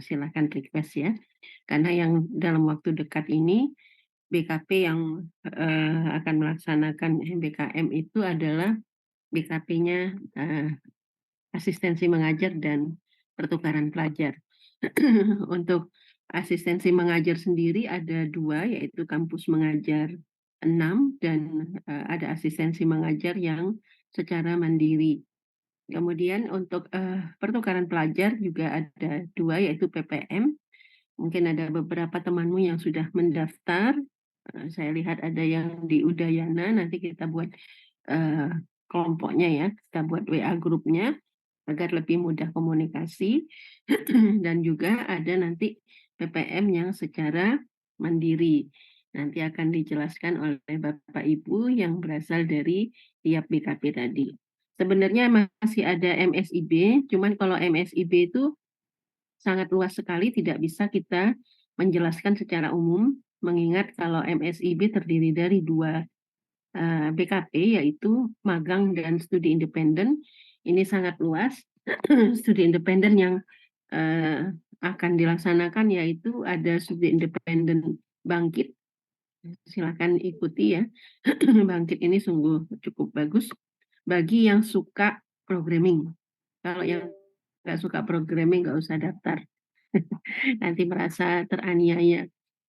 silakan request ya. Karena yang dalam waktu dekat ini BKP yang akan melaksanakan MBKM itu adalah BKP-nya asistensi mengajar dan pertukaran pelajar. Untuk asistensi mengajar sendiri ada 2, yaitu kampus mengajar 6 dan ada asistensi mengajar yang secara mandiri. Kemudian untuk pertukaran pelajar juga ada 2, yaitu PPM. Mungkin ada beberapa temanmu yang sudah mendaftar. Saya lihat ada yang di Udayana, nanti kita buat kelompoknya ya, kita buat WA grupnya agar lebih mudah komunikasi. Dan juga ada nanti PPM yang secara mandiri. Nanti akan dijelaskan oleh Bapak Ibu yang berasal dari tiap BKP tadi. Sebenarnya masih ada MSIB, cuman kalau MSIB itu sangat luas sekali, tidak bisa kita menjelaskan secara umum, mengingat kalau MSIB terdiri dari 2 BKP, yaitu magang dan studi independen. Ini sangat luas. Studi independen yang akan dilaksanakan yaitu ada studi independen Bangkit. Silakan ikuti ya. Bangkit ini sungguh cukup bagus bagi yang suka programming. Kalau yang nggak suka programming nggak usah daftar. Nanti merasa teraniaya.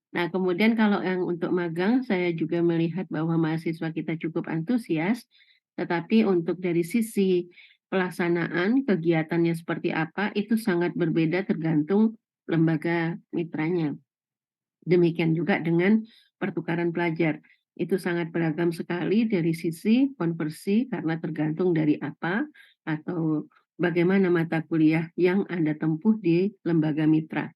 Nah, kemudian kalau yang untuk magang, saya juga melihat bahwa mahasiswa kita cukup antusias, tetapi untuk dari sisi pelaksanaan kegiatannya seperti apa, itu sangat berbeda tergantung lembaga mitranya. Demikian juga dengan pertukaran pelajar. Itu sangat beragam sekali dari sisi konversi karena tergantung dari apa atau bagaimana mata kuliah yang Anda tempuh di lembaga mitra.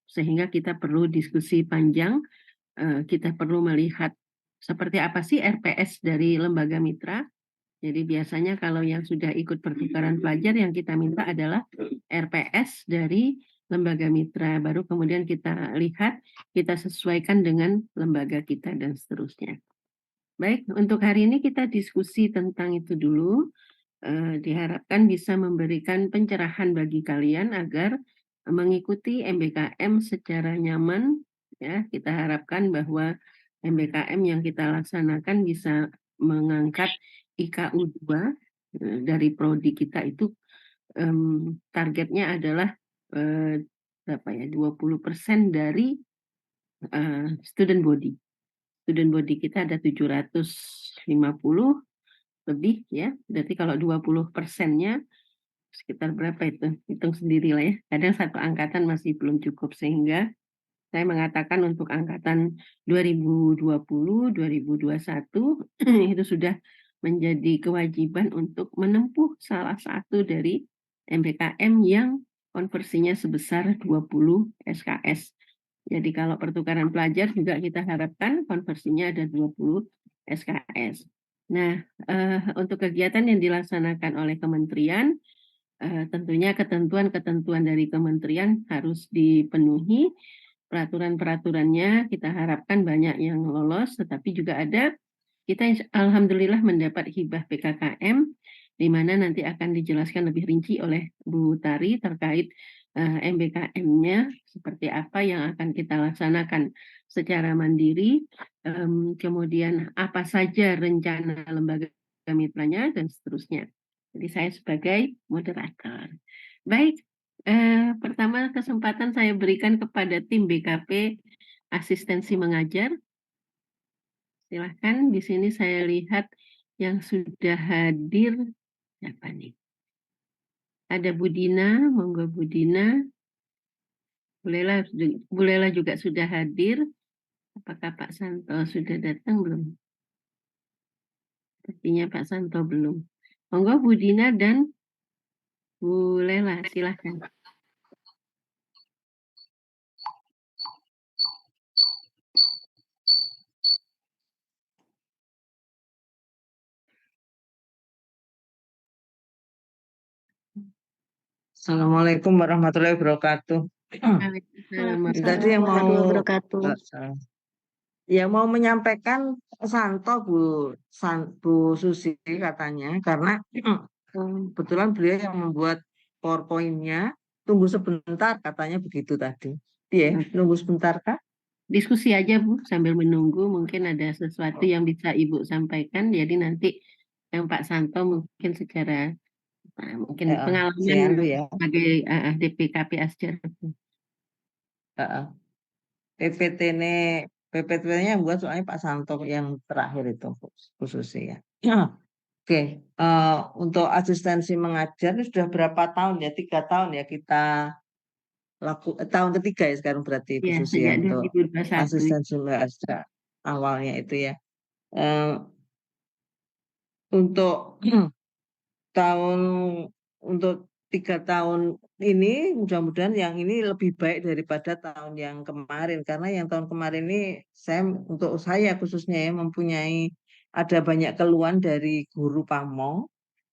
Sehingga kita perlu diskusi panjang, kita perlu melihat seperti apa sih RPS dari lembaga mitra. Jadi biasanya kalau yang sudah ikut pertukaran pelajar yang kita minta adalah RPS dari lembaga mitra. Baru kemudian kita lihat, kita sesuaikan dengan lembaga kita dan seterusnya. Baik, untuk hari ini kita diskusi tentang itu dulu. Diharapkan bisa memberikan pencerahan bagi kalian agar mengikuti MBKM secara nyaman. Ya, kita harapkan bahwa MBKM yang kita laksanakan bisa mengangkat IKU 2 dari prodi kita itu targetnya adalah berapa ya 20% dari student body. Student body kita ada 750 lebih ya. Berarti kalau 20%-nya sekitar berapa itu? Hitung sendiri lah ya. Kadang satu angkatan masih belum cukup sehingga saya mengatakan untuk angkatan 2020, 2021 itu sudah menjadi kewajiban untuk menempuh salah satu dari MBKM yang konversinya sebesar 20 SKS. Jadi kalau pertukaran pelajar juga kita harapkan konversinya ada 20 SKS. Nah, untuk kegiatan yang dilaksanakan oleh kementerian, tentunya ketentuan-ketentuan dari kementerian harus dipenuhi. Peraturan-peraturannya kita harapkan banyak yang lolos, tetapi juga ada kita alhamdulillah mendapat hibah PKKM, di mana nanti akan dijelaskan lebih rinci oleh Bu Tari terkait MBKM-nya seperti apa yang akan kita laksanakan secara mandiri, kemudian apa saja rencana lembaga mitranya dan seterusnya. Jadi saya sebagai moderator. Baik, pertama kesempatan saya berikan kepada tim BKP asistensi mengajar. Silahkan, di sini saya lihat yang sudah hadir, siapa nih? Ada Budina, monggo Budina. Bolehlah juga sudah hadir. Apakah Pak Santo sudah datang belum? Sepertinya Pak Santo belum. Monggo Budina dan Bu Lela, silahkan. Assalamualaikum warahmatullahi wabarakatuh. Tadi yang mau menyampaikan Santo Bu Susi katanya karena kebetulan beliau yang membuat PowerPoint-nya tunggu sebentar katanya begitu tadi. Iya, nunggu sebentar Kak? Diskusi aja Bu, sambil menunggu mungkin ada sesuatu yang bisa Ibu sampaikan. Jadi nanti yang Pak Santo mungkin secara mungkin Si pengalaman anu ya. sebagai DPKP Asjar. Heeh. PPT ini PPT-nya yang buat soalnya Pak Santo yang terakhir itu khususnya. Oke, untuk asistensi mengajar ini sudah berapa tahun ya? 3 tahun ya kita tahun ketiga ya sekarang berarti Ya, khususnya sejak untuk 2021. asistensi mengajar awalnya itu ya. Eh, untuk tahun untuk 3 tahun ini mudah-mudahan yang ini lebih baik daripada tahun yang kemarin karena yang tahun kemarin ini untuk saya khususnya ya mempunyai ada banyak keluhan dari guru pamong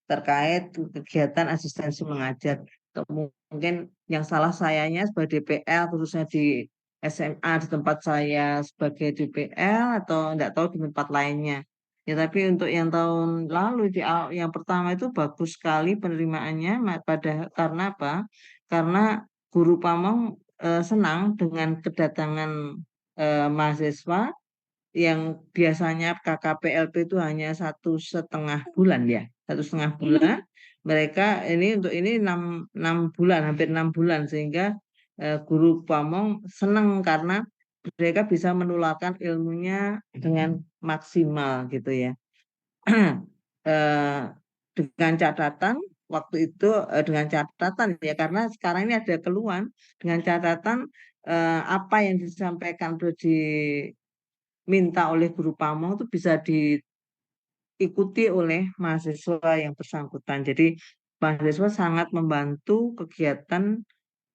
terkait kegiatan asistensi mengajar. Mungkin yang salah sayanya sebagai DPL khususnya di SMA di tempat saya sebagai DPL atau enggak tahu di tempat lainnya. Ya tapi untuk yang tahun lalu yang pertama itu bagus sekali penerimaannya karena apa? Karena guru pamong senang dengan kedatangan mahasiswa yang biasanya KKPLP itu hanya 1,5 bulan ya, 1,5 bulan. Mereka ini untuk ini 6 bulan, hampir 6 bulan sehingga guru pamong senang karena mereka bisa menularkan ilmunya dengan maksimal gitu ya. Eh, dengan catatan waktu itu dengan catatan ya karena sekarang ini ada keluhan dengan catatan apa yang disampaikan atau diminta oleh guru pamong itu bisa diikuti oleh mahasiswa yang bersangkutan. Jadi mahasiswa sangat membantu kegiatan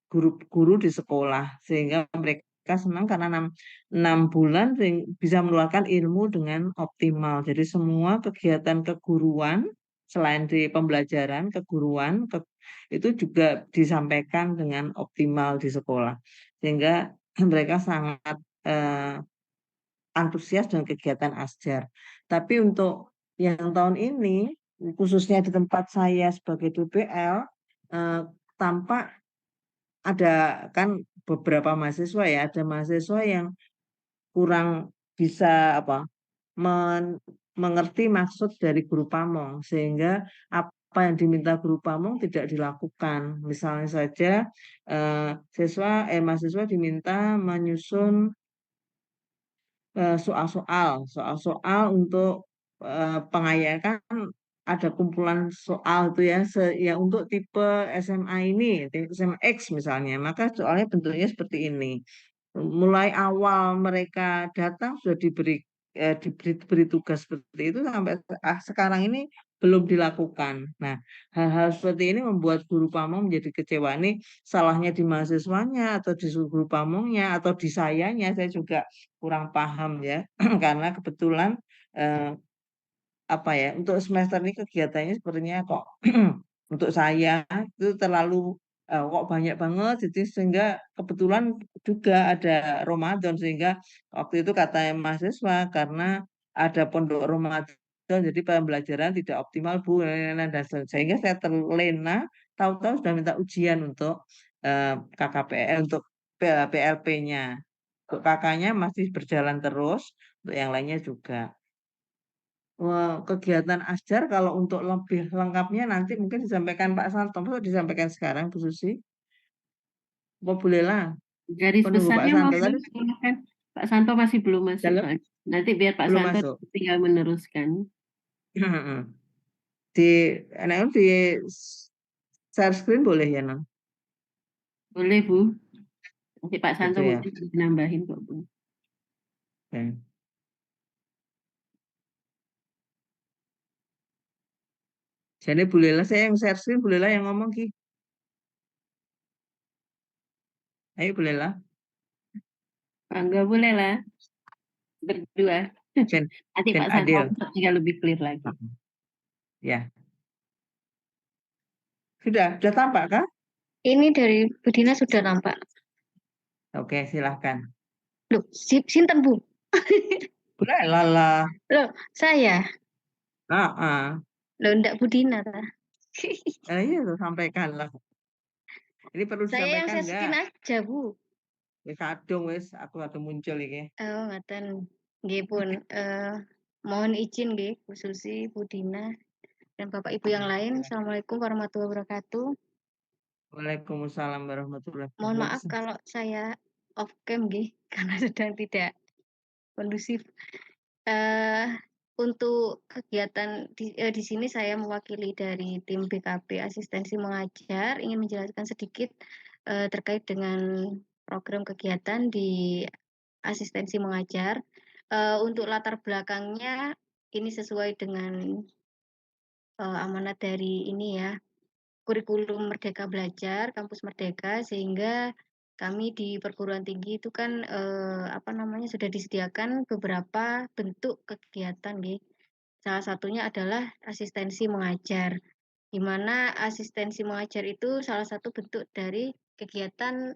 guru-guru di sekolah sehingga mereka senang karena 6 bulan bisa mengeluarkan ilmu dengan optimal. Jadi semua kegiatan keguruan selain di pembelajaran keguruan itu juga disampaikan dengan optimal di sekolah sehingga mereka sangat antusias dengan kegiatan Asjar. Tapi untuk yang tahun ini khususnya di tempat saya sebagai DPL tampak ada kan beberapa mahasiswa ya, ada mahasiswa yang kurang bisa mengerti maksud dari guru pamong sehingga apa yang diminta guru pamong tidak dilakukan. Misalnya saja mahasiswa diminta menyusun soal-soal untuk pengayaan kan ada kumpulan soal itu ya ya untuk tipe SMA ini SMA X misalnya maka soalnya bentuknya seperti ini mulai awal mereka datang sudah diberi tugas seperti itu sampai sekarang ini belum dilakukan. Nah, hal-hal seperti ini membuat guru pamong menjadi kecewa. Ini salahnya di mahasiswanya atau di guru pamongnya atau di sayanya, saya juga kurang paham ya. Karena kebetulan eh, apa ya untuk semester ini kegiatannya sepertinya kok untuk saya itu terlalu kok banyak banget jadi sehingga kebetulan juga ada Ramadan sehingga waktu itu kata mahasiswa karena ada pondok Ramadan jadi pembelajaran tidak optimal Bu sehingga saya terlena tahu-tahu sudah minta ujian untuk KKPL untuk PLP-nya untuk kakaknya masih berjalan terus untuk yang lainnya juga. Wah, kegiatan Asjar kalau untuk lebih lengkapnya nanti mungkin disampaikan Pak Santo, atau disampaikan sekarang Bu Susi. Apa boleh lah, Garis penunggu Pak besarnya mau Santo tadi silakan. Pak Santo masih belum masuk dalam soalnya. Nanti biar Pak belum Santo masuk. tinggal meneruskan. Di di share screen boleh ya non? Boleh Bu. Nanti Pak Santo Itu ya. mungkin bisa nambahin kok Bu. Oke. Jadi bolehlah saya yang share screen bolehlah yang ngomong Ki. Ayo bolehlah. Enggak boleh lah. Berdua. Ben Nanti Ben Pak Santo Adil. tinggal lebih clear lagi. Ya, sudah tampak kah? Ini dari Bu Dina sudah nampak. Oke, silahkan. Loh, sinten Bu? Boleh lah. Loh, saya. Ah, ah. Loh, ndak Bu Dina ta. Iya, sampaikan lah. Ini perlu Saya yang disampaikan setin enggak? aja, Bu. Wis kadung wis aku muncul iki. Oh, ngoten. Nggih pun, mohon izin nggih Bu Susi, Bu Dina, dan Bapak Ibu yang lain. Assalamualaikum warahmatullahi wabarakatuh. Waalaikumsalam warahmatullahi Mohon maaf wabarakatuh. kalau saya off cam nggih, karena sedang tidak kondusif. Eh, untuk kegiatan di sini saya mewakili dari tim BKP Asistensi Mengajar, ingin menjelaskan sedikit terkait dengan program kegiatan di asistensi mengajar. Untuk latar belakangnya ini sesuai dengan amanat dari ini ya, kurikulum Merdeka Belajar, Kampus Merdeka, sehingga kami di perguruan tinggi itu kan apa namanya sudah disediakan beberapa bentuk kegiatan, nggih. Salah satunya adalah asistensi mengajar, di mana asistensi mengajar itu salah satu bentuk dari kegiatan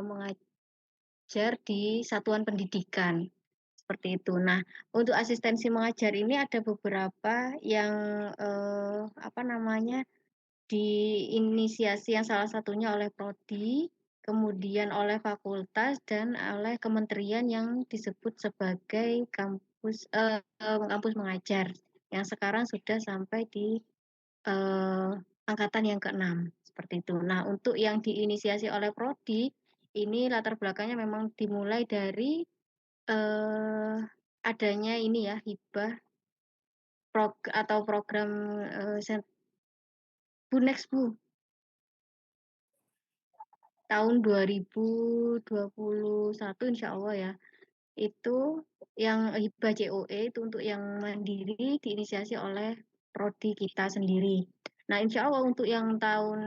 mengajar di satuan pendidikan seperti itu. Nah, untuk asistensi mengajar ini ada beberapa yang apa namanya diinisiasi yang salah satunya oleh prodi, kemudian oleh fakultas dan oleh kementerian yang disebut sebagai kampus mengajar yang sekarang sudah sampai di angkatan yang ke-6 seperti itu. Nah, untuk yang diinisiasi oleh prodi ini latar belakangnya memang dimulai dari eh, adanya ini ya hibah atau program Bu Next Bu tahun 2021 insya Allah ya, itu yang hibah COE itu untuk yang mandiri diinisiasi oleh prodi kita sendiri. Nah, insya Allah untuk yang tahun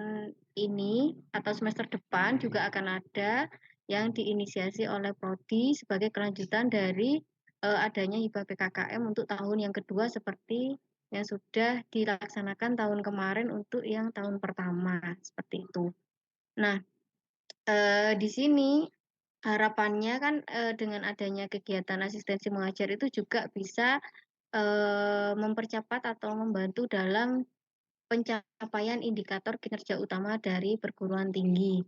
ini atau semester depan juga akan ada yang diinisiasi oleh prodi sebagai kelanjutan dari adanya hibah PKKM untuk tahun yang kedua seperti yang sudah dilaksanakan tahun kemarin untuk yang tahun pertama seperti itu. Nah, di sini harapannya kan dengan adanya kegiatan asistensi mengajar itu juga bisa mempercepat atau membantu dalam pencapaian indikator kinerja utama dari perguruan tinggi.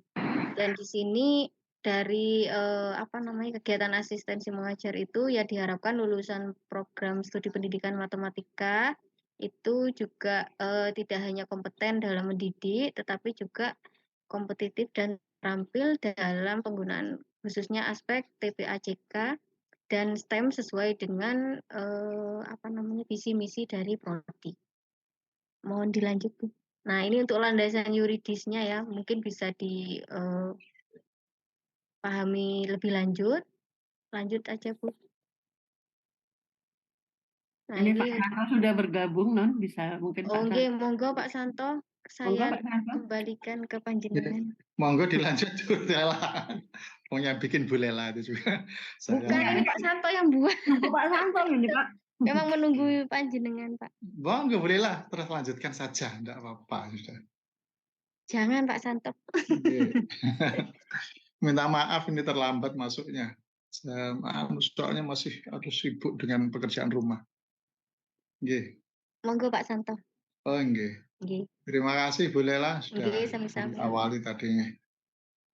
Dan di sini dari apa namanya kegiatan asistensi mengajar itu ya diharapkan lulusan program studi pendidikan matematika itu juga tidak hanya kompeten dalam mendidik, tetapi juga kompetitif dan terampil dalam penggunaan khususnya aspek TPAJK dan STEM sesuai dengan apa namanya visi misi dari prodi. Mohon dilanjut, Bu. Nah, ini untuk landasan yuridisnya ya, mungkin bisa dipahami lebih lanjut. Lanjut aja, Bu. Nah, Ini ini Pak Santo sudah bergabung, Non. Bisa mungkin Pak oke, Santo. monggo Pak Santo, Monggo saya Pak Santo. kembalikan ke Ya, panjenengan. monggo dilanjut Bu Lela. Pokoknya bikin Bu Lela itu juga. Bukan Iya, ini Pak Santo yang buat. nunggu Pak Santo ini Pak. Memang menunggu panjenengan, Pak. Monggo Bu Lela, terus lanjutkan saja, enggak apa-apa sudah. Jangan Pak Santo. Oke. Minta maaf ini terlambat masuknya. Soalnya masih harus sibuk dengan pekerjaan rumah. Nggih. Monggo Pak Santo. Oh, nggih. Nggih. Terima kasih Bu Lela sudah Nggih, sami-sami. awali tadi.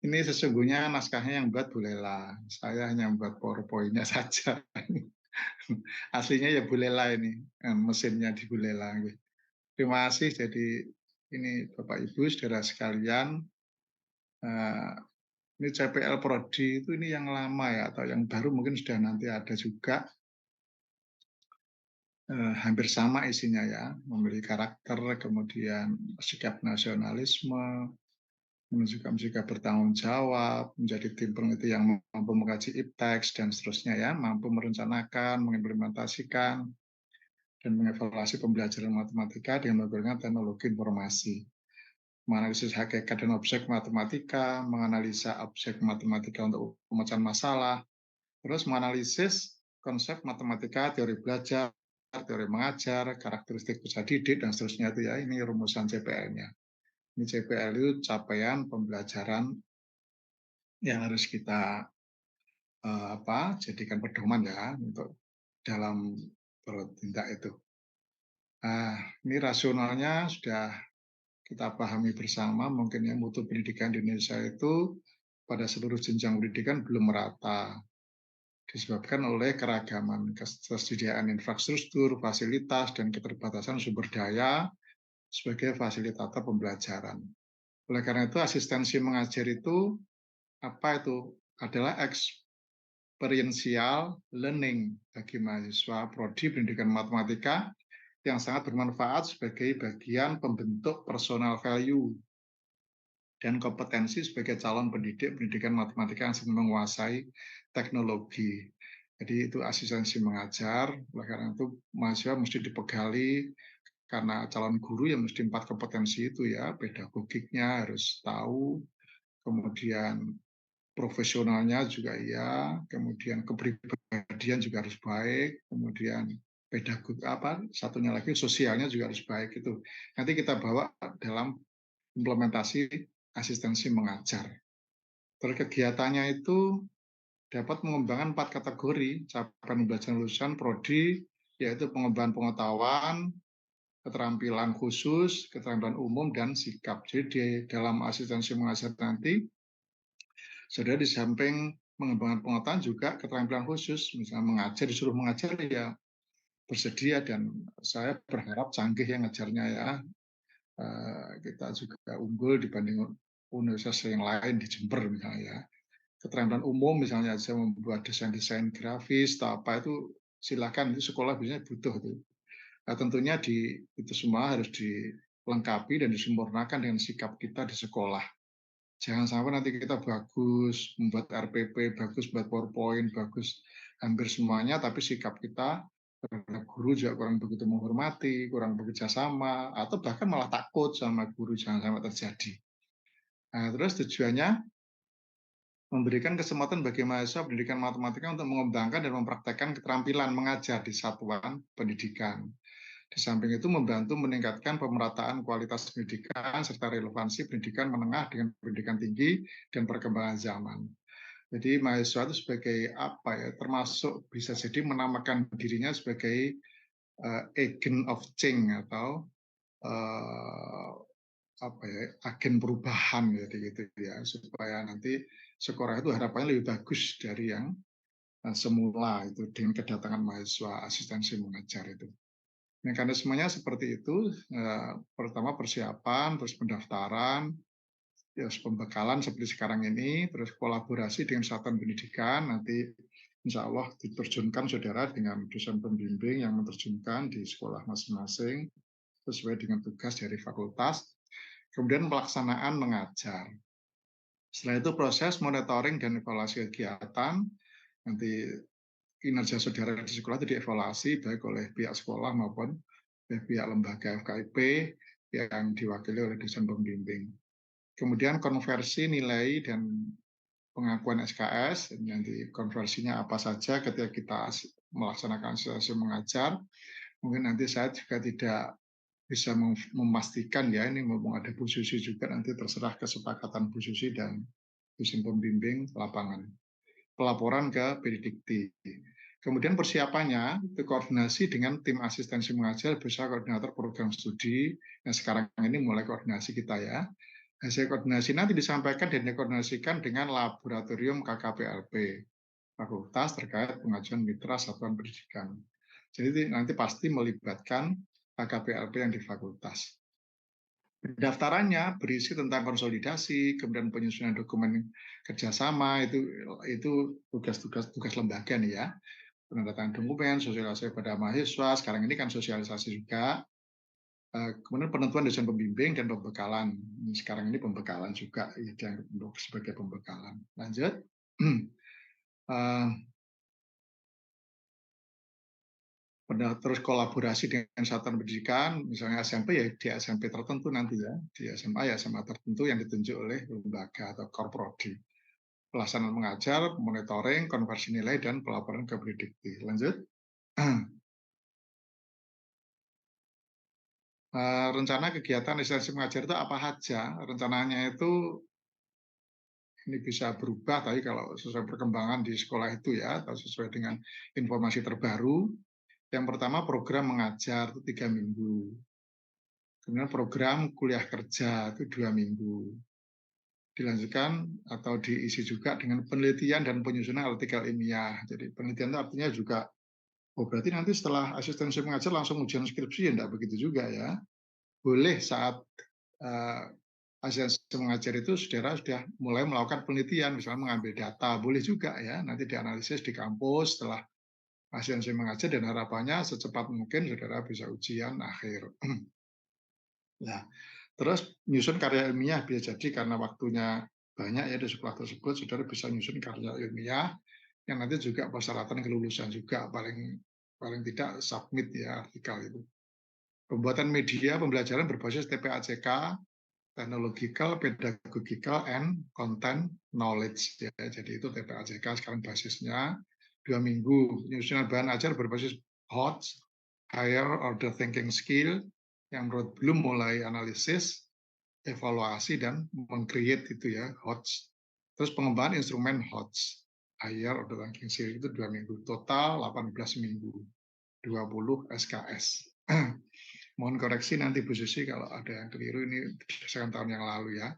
Ini sesungguhnya naskahnya yang buat Bu Lela. Saya hanya membuat PowerPoint-nya saja. Aslinya ya Bu Lela ini, mesinnya di Bu Lela. Terima kasih. Jadi ini Bapak Ibu, saudara sekalian, ini CPL Prodi itu ini yang lama ya, atau yang baru mungkin sudah nanti ada juga. Hampir sama isinya ya, memiliki karakter, kemudian sikap nasionalisme, juga bertanggung jawab, menjadi tim peneliti yang mampu mengkaji ipteks dan seterusnya ya, mampu merencanakan, mengimplementasikan, dan mengevaluasi pembelajaran matematika dengan menggunakan teknologi informasi, menganalisis hakikat dan objek matematika, menganalisa objek matematika untuk pemecahan masalah, terus menganalisis konsep matematika, teori belajar, teori mengajar, karakteristik peserta didik, dan seterusnya itu ya, ini rumusan CPL-nya. Ini CPL itu capaian pembelajaran yang harus kita jadikan pedoman ya untuk dalam bertindak itu. Nah, ini rasionalnya sudah kita pahami bersama, mungkin ya mutu pendidikan di Indonesia itu pada seluruh jenjang pendidikan belum merata, disebabkan oleh keragaman ketersediaan infrastruktur, fasilitas, dan keterbatasan sumber daya sebagai fasilitator pembelajaran. Oleh karena itu, asistensi mengajar itu apa itu? Adalah experiential learning bagi mahasiswa prodi pendidikan matematika yang sangat bermanfaat sebagai bagian pembentuk personal value dan kompetensi sebagai calon pendidik pendidikan matematika yang sedang menguasai teknologi. Jadi itu asistensi mengajar, oleh karena itu mahasiswa mesti dipegali karena calon guru yang mesti 4 kompetensi itu ya, pedagogiknya harus tahu, kemudian profesionalnya juga ya, kemudian kepribadian juga harus baik, kemudian pedagog satunya lagi sosialnya juga harus baik itu. Nanti kita bawa dalam implementasi asistensi mengajar. Terus kegiatannya itu dapat mengembangkan 4 kategori capaian pembelajaran lulusan prodi, yaitu pengembangan pengetahuan, keterampilan khusus, keterampilan umum, dan sikap. Jadi di dalam asistensi mengajar nanti, saudara di samping mengembangkan pengetahuan juga keterampilan khusus, misalnya mengajar, disuruh mengajar ya bersedia, dan saya berharap canggih yang ngajarnya ya. Kita juga unggul dibanding universitas yang lain di Jember misalnya ya. Keterampilan umum misalnya saya membuat desain-desain grafis atau apa itu silakan, itu sekolah biasanya butuh itu. Nah, tentunya itu semua harus dilengkapi dan disempurnakan dengan sikap kita di sekolah. Jangan sampai nanti kita bagus membuat RPP, bagus buat PowerPoint, bagus hampir semuanya, tapi sikap kita terhadap guru juga kurang begitu menghormati, kurang bekerja sama, atau bahkan malah takut sama guru, jangan sampai terjadi. Nah, terus tujuannya memberikan kesempatan bagi mahasiswa pendidikan matematika untuk mengembangkan dan mempraktekkan keterampilan mengajar di satuan pendidikan. Di samping itu membantu meningkatkan pemerataan kualitas pendidikan serta relevansi pendidikan menengah dengan pendidikan tinggi dan perkembangan zaman. Jadi mahasiswa itu sebagai apa ya, termasuk bisa jadi menamakan dirinya sebagai agent of change atau apa ya, agen perubahan gitu ya, supaya nanti sekolah itu harapannya lebih bagus dari yang semula itu dengan kedatangan mahasiswa asistensi mengajar itu. Mekanismenya seperti itu, pertama persiapan, terus pendaftaran, terus pembekalan seperti sekarang ini, terus kolaborasi dengan satuan pendidikan, nanti insya Allah diterjunkan saudara dengan dosen pembimbing yang menerjunkan di sekolah masing-masing, sesuai dengan tugas dari fakultas, kemudian pelaksanaan mengajar. Setelah itu proses monitoring dan evaluasi kegiatan, nanti kinerja saudara di sekolah itu dievaluasi baik oleh pihak sekolah maupun pihak lembaga FKIP yang diwakili oleh dosen pembimbing. Kemudian konversi nilai dan pengakuan SKS, nanti konversinya apa saja ketika kita melaksanakan sesi mengajar. Mungkin nanti saya juga tidak bisa memastikan ya, ini mumpung ada Bu Susi juga, nanti terserah kesepakatan Bu Susi dan dosen pembimbing lapangan. Pelaporan ke Pendikti. Kemudian persiapannya itu koordinasi dengan tim asistensi mengajar bersama koordinator program studi yang sekarang ini mulai koordinasi kita ya. Hasil koordinasi nanti disampaikan dan dikoordinasikan dengan laboratorium KKPLP fakultas terkait pengajuan mitra satuan pendidikan. Jadi nanti pasti melibatkan KKPLP yang di fakultas. Pendaftarannya berisi tentang konsolidasi, kemudian penyusunan dokumen kerjasama, itu tugas lembaga nih ya. Penandatangan dokumen, sosialisasi pada mahasiswa, sekarang ini kan sosialisasi juga. Kemudian penentuan dosen pembimbing dan pembekalan. Sekarang ini pembekalan juga, yang sebagai pembekalan. Lanjut. Terus kolaborasi dengan satuan pendidikan, misalnya SMP ya di SMP tertentu nanti ya, di SMA ya SMA tertentu yang ditunjuk oleh lembaga atau korprodi. Pelaksanaan mengajar, monitoring, konversi nilai, dan pelaporan ke Pendikti. Lanjut. Rencana kegiatan asistensi mengajar itu apa saja? Rencananya itu ini bisa berubah, tapi kalau sesuai perkembangan di sekolah itu ya, atau sesuai dengan informasi terbaru. Yang pertama program mengajar itu 3 minggu. Kemudian program kuliah kerja itu 2 minggu. Dilanjutkan atau diisi juga dengan penelitian dan penyusunan artikel ilmiah. Jadi penelitian itu artinya juga, oh berarti nanti setelah asistensi mengajar langsung ujian skripsi, ya enggak begitu juga ya. Boleh saat asistensi mengajar itu saudara sudah mulai melakukan penelitian, misalnya mengambil data, boleh juga ya, nanti dianalisis di kampus setelah asistensi mengajar, dan harapannya secepat mungkin saudara bisa ujian akhir. Nah, terus nyusun karya ilmiah bisa jadi karena waktunya banyak ya di sekolah tersebut, saudara bisa nyusun karya ilmiah yang nanti juga persyaratan kelulusan juga, paling paling tidak submit ya artikel itu. Pembuatan media pembelajaran berbasis TPACK, technological, pedagogical, and content knowledge ya. Jadi itu TPACK sekarang basisnya 2 minggu. Penyusunan bahan ajar berbasis HOTS, higher order thinking skill, yang menurut belum mulai analisis, evaluasi, dan meng-create itu ya HOTS. Terus pengembangan instrumen HOTS, higher order thinking skill, itu 2 minggu. Total 18 minggu, 20 SKS. Mohon koreksi nanti Bu Susi kalau ada yang keliru, ini berdasarkan tahun yang lalu ya.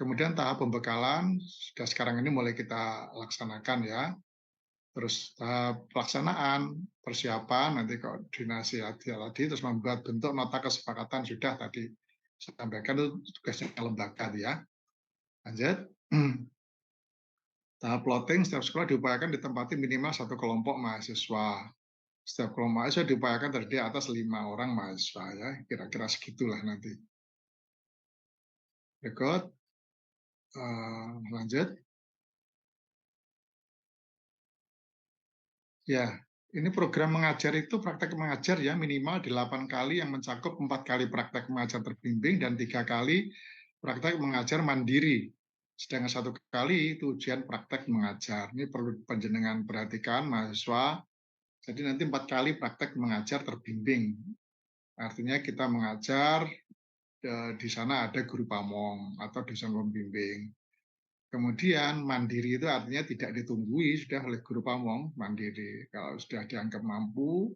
Kemudian tahap pembekalan sudah sekarang ini mulai kita laksanakan ya. Terus tahap pelaksanaan, persiapan, nanti koordinasi tadi, terus membuat bentuk nota kesepakatan sudah tadi saya sampaikan, itu tugasnya lembaga ya. Lanjut. Tahap plotting, setiap sekolah diupayakan ditempati minimal 1 kelompok mahasiswa. Setiap kelompok mahasiswa diupayakan terdiri atas 5 orang mahasiswa ya, kira-kira segitulah nanti. Berikut, lanjut. Ya, ini program mengajar itu praktek mengajar ya minimal 8 kali yang mencakup 4 kali praktek mengajar terbimbing dan 3 kali praktek mengajar mandiri. Sedangkan 1 kali itu ujian praktek mengajar. Ini perlu panjenengan perhatikan mahasiswa. Jadi nanti 4 kali praktek mengajar terbimbing. Artinya kita mengajar, di sana ada guru pamong atau dosen pembimbing. Kemudian mandiri itu artinya tidak ditunggui sudah oleh guru pamong, mandiri. Kalau sudah dianggap mampu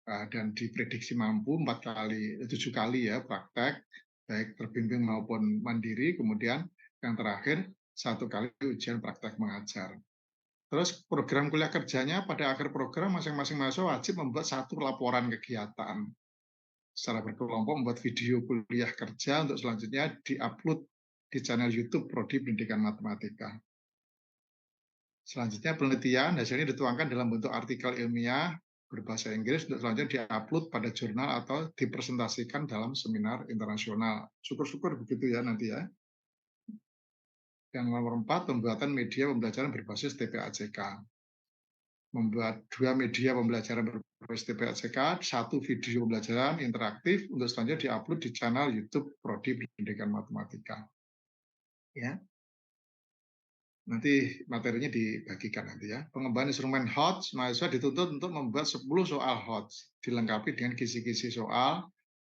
dan diprediksi mampu 7 kali ya praktek, baik terbimbing maupun mandiri. Kemudian yang terakhir 1 kali ujian praktek mengajar. Terus program kuliah kerjanya pada akhir program masing-masing mahasiswa wajib membuat 1 laporan kegiatan. Secara berkelompok membuat video kuliah kerja untuk selanjutnya diupload di channel YouTube Prodi Pendidikan Matematika. Selanjutnya penelitian hasilnya dituangkan dalam bentuk artikel ilmiah berbahasa Inggris untuk selanjutnya diupload pada jurnal atau dipresentasikan dalam seminar internasional. Syukur-syukur begitu ya nanti ya. Yang nomor 4, pembuatan media pembelajaran berbasis TPACK. Membuat 2 media pembelajaran berbasis TPACK, 1 video pembelajaran interaktif untuk selanjutnya diupload di channel YouTube Prodi Pendidikan Matematika. Ya. Nanti materinya dibagikan nanti ya. Pengembangan instrumen HOTS, mahasiswa dituntut untuk membuat 10 soal HOTS, dilengkapi dengan kisi-kisi soal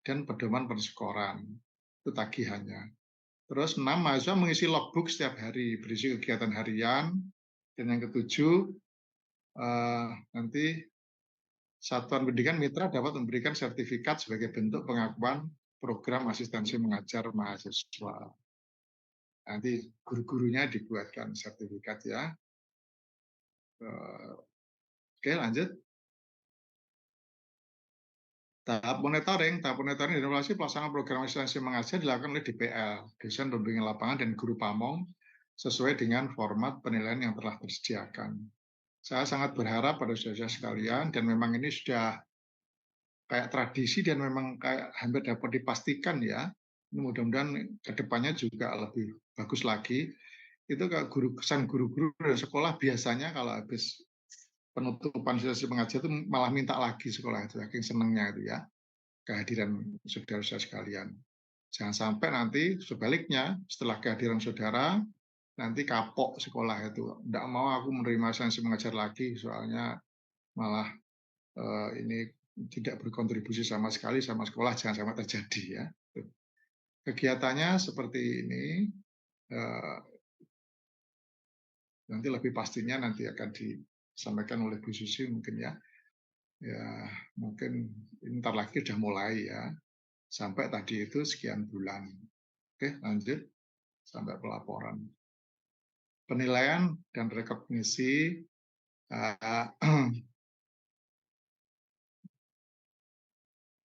dan pedoman perskoran. Itu tagihannya. Terus 6, mahasiswa mengisi logbook setiap hari, berisi kegiatan harian. Dan yang ketujuh, nanti Satuan Pendidikan Mitra dapat memberikan sertifikat sebagai bentuk pengakuan program asistensi mengajar mahasiswa. Nanti guru-gurunya dibuatkan sertifikat ya. Oke, lanjut. Tahap monitoring dan evaluasi pelaksanaan program asistensi mengajar dilakukan oleh DPL, Dosen Pembimbing Lapangan dan Guru Pamong, sesuai dengan format penilaian yang telah disediakan. Saya sangat berharap pada saudara sekalian, dan memang ini sudah kayak tradisi dan memang kayak hampir dapat dipastikan ya. Mudah-mudahan kedepannya juga lebih bagus lagi. Itu kesan guru-guru dan sekolah biasanya kalau habis penutupan sesi mengajar itu malah minta lagi sekolah itu, saking senangnya itu ya, kehadiran saudara-saudara sekalian. Jangan sampai nanti sebaliknya, setelah kehadiran saudara, nanti kapok sekolah itu. Tidak mau aku menerima asistensi mengajar lagi, soalnya malah ini tidak berkontribusi sama sekali sama sekolah, jangan sampai terjadi ya. Kegiatannya seperti ini, nanti lebih pastinya nanti akan disampaikan oleh Bu Susi mungkin ya. Ya mungkin ntar lagi sudah mulai ya. sampai tadi itu sekian bulan. Oke, lanjut sampai pelaporan. Penilaian dan rekognisi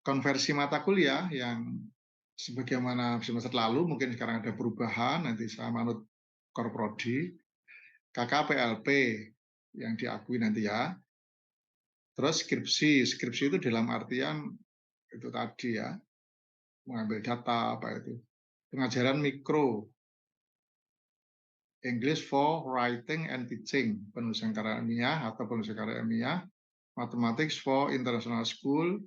konversi mata kuliah yang sebagaimana semester lalu, mungkin sekarang ada perubahan, nanti saya manut Korprodi, KKPLP yang diakui nanti ya. Terus skripsi itu dalam artian itu tadi ya, mengambil data apa itu, pengajaran mikro, English for Writing and Teaching, penulisan karya ilmiah atau penulisan karya ilmiah, Mathematics for International School,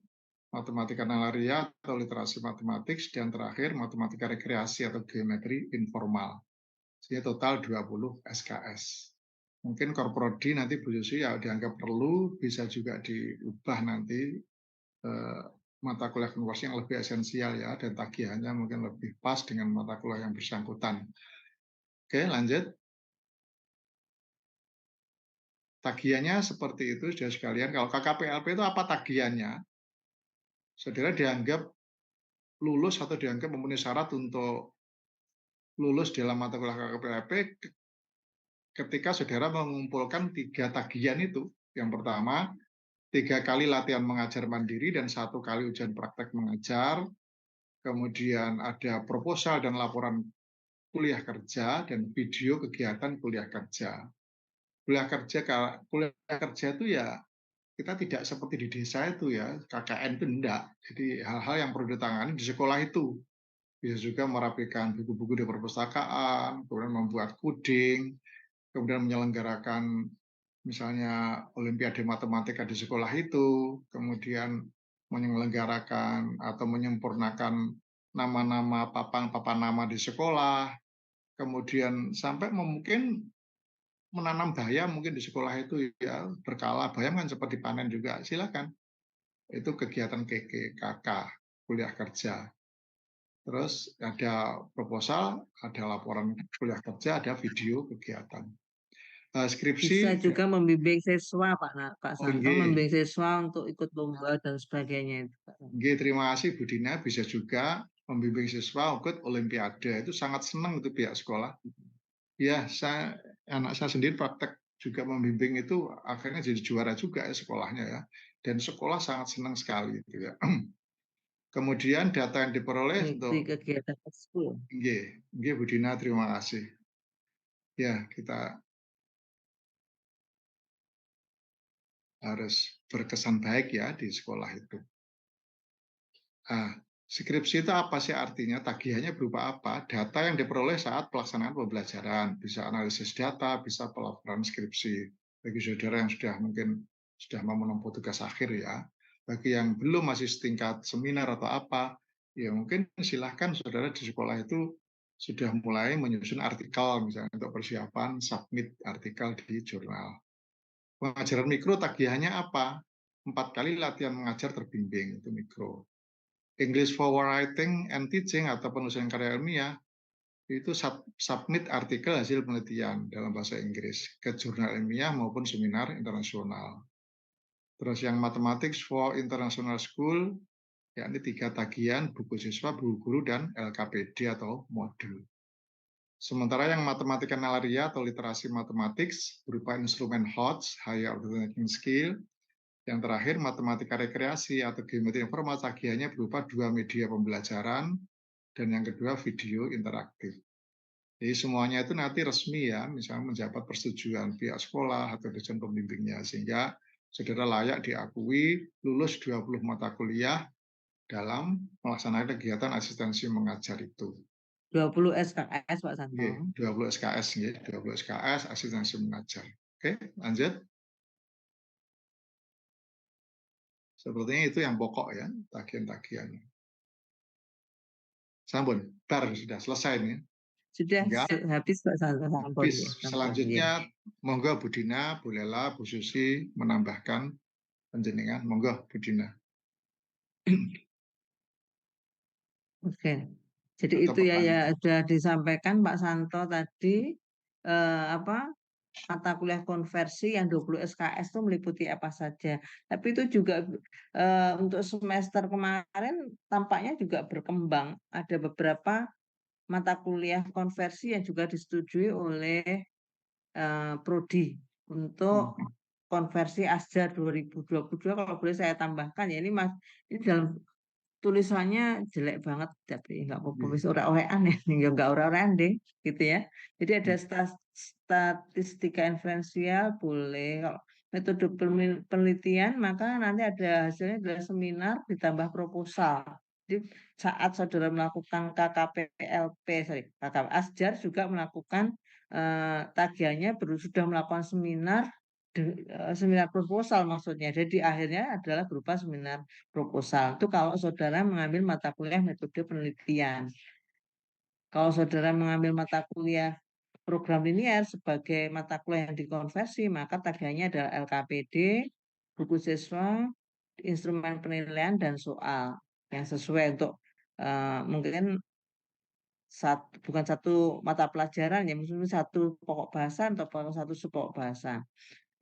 matematika nalaria atau literasi matematik, dan terakhir matematika rekreasi atau geometri informal. Sehingga total 20 SKS. Mungkin Korprodi nanti Bu Susi ya dianggap perlu, bisa juga diubah nanti mata kuliah konversi yang lebih esensial ya, dan tagihannya mungkin lebih pas dengan mata kuliah yang bersangkutan. Oke, lanjut. Tagihannya seperti itu, saudara sekalian. Kalau KKPLP itu apa tagihannya? Saudara dianggap lulus atau dianggap memenuhi syarat untuk lulus dalam mata kuliah KKPLP ketika saudara mengumpulkan 3 tagihan itu. Yang pertama, 3 kali latihan mengajar mandiri dan 1 kali ujian praktek mengajar. Kemudian ada proposal dan laporan kuliah kerja dan video kegiatan kuliah kerja. Kuliah kerja itu ya kita tidak seperti di desa itu ya, KKN itu enggak. Jadi hal-hal yang perlu ditangani di sekolah itu. Bisa juga merapikan buku-buku di perpustakaan, kemudian membuat coding, kemudian menyelenggarakan misalnya olimpiade matematika di sekolah itu, kemudian menyelenggarakan atau menyempurnakan nama-nama papan nama di sekolah, kemudian sampai mungkin menanam bayam mungkin di sekolah itu ya, berkala bayam kan cepat dipanen juga, silakan. Itu kegiatan KKK, kuliah kerja. Terus ada proposal, ada laporan kuliah kerja, ada video kegiatan. Skripsi Bisa juga membimbing siswa Pak Santo, nggih. membimbing siswa untuk ikut lomba dan sebagainya itu Pak. Nggih, terima kasih Bu Dina. Bisa juga membimbing siswa ikut olimpiade. Itu sangat senang itu pihak sekolah. Ya, anak saya sendiri praktek juga membimbing itu akhirnya jadi juara juga ya sekolahnya ya. Dan sekolah sangat senang sekali itu ya. Kemudian data yang diperoleh Mengikuti untuk kegiatan ekskul. nggih Bu Dina, terima kasih. Ya, kita harus berkesan baik ya di sekolah itu. Nah, skripsi itu apa sih artinya? Tagihannya berupa apa? Data yang diperoleh saat pelaksanaan pembelajaran. Bisa analisis data, bisa pelaporan skripsi. Bagi saudara yang sudah mau menempuh tugas akhir ya. Bagi yang belum masih setingkat seminar atau apa, ya mungkin silahkan saudara di sekolah itu sudah mulai menyusun artikel misalnya untuk persiapan submit artikel di jurnal. Pengajaran mikro tagihannya apa? 4 kali latihan mengajar terbimbing, itu mikro. English for Writing and Teaching atau penulisan karya ilmiah itu submit artikel hasil penelitian dalam bahasa Inggris ke jurnal ilmiah maupun seminar internasional. Terus yang Mathematics for International School, yakni 3 tagihan buku siswa, buku guru, dan LKPD atau modul. Sementara yang matematika nalaria atau literasi matematik berupa instrumen HOTS, Higher Order Thinking Skill. Yang terakhir, matematika rekreasi atau geometri informal tagihannya berupa 2 media pembelajaran, dan yang kedua video interaktif. Jadi semuanya itu nanti resmi ya, misalnya mendapat persetujuan pihak sekolah atau dosen pembimbingnya, sehingga saudara layak diakui lulus 20 mata kuliah dalam melaksanakan kegiatan asistensi mengajar itu. 20 SKS Pak Santo. 20 SKS, 20 SKS asistensi mengajar. Oke, lanjut. Sepertinya itu yang pokok ya, tagihan-tagihannya. Sampun, sudah selesai nih. Sudah Enggak, habis Pak Santo. habis. Selanjutnya, monggo Bu Dina, Bu Lela, Bu Susi menambahkan penjenengan. Monggo Bu Dina. Oke. Jadi Atau itu ya pertanyaan. sudah disampaikan Pak Santo tadi apa mata kuliah konversi yang 20 SKS itu meliputi apa saja. Tapi itu juga untuk semester kemarin tampaknya juga berkembang. Ada beberapa mata kuliah konversi yang juga disetujui oleh Prodi untuk konversi Asjar 2022. Kalau boleh saya tambahkan ya, ini dalam tulisannya jelek banget, tapi nggak apa-apa, wis ora-orean ya, nggak ora-orean deh, gitu ya. Jadi ada statistika inferensial boleh. Kalau metode penelitian, maka nanti ada hasilnya adalah seminar ditambah proposal. Jadi saat saudara melakukan KKPLP, sorry, KKP Asjar juga melakukan tagihannya sudah melakukan seminar proposal maksudnya. Jadi akhirnya adalah berupa seminar proposal. Itu kalau saudara mengambil mata kuliah metode penelitian. Kalau saudara mengambil mata kuliah program linear sebagai mata kuliah yang dikonversi, maka tagihannya adalah LKPD, buku siswa, instrumen penilaian, dan soal yang sesuai untuk mungkin bukan satu mata pelajaran ya, mungkin satu pokok bahasa atau satu subpokok bahasa.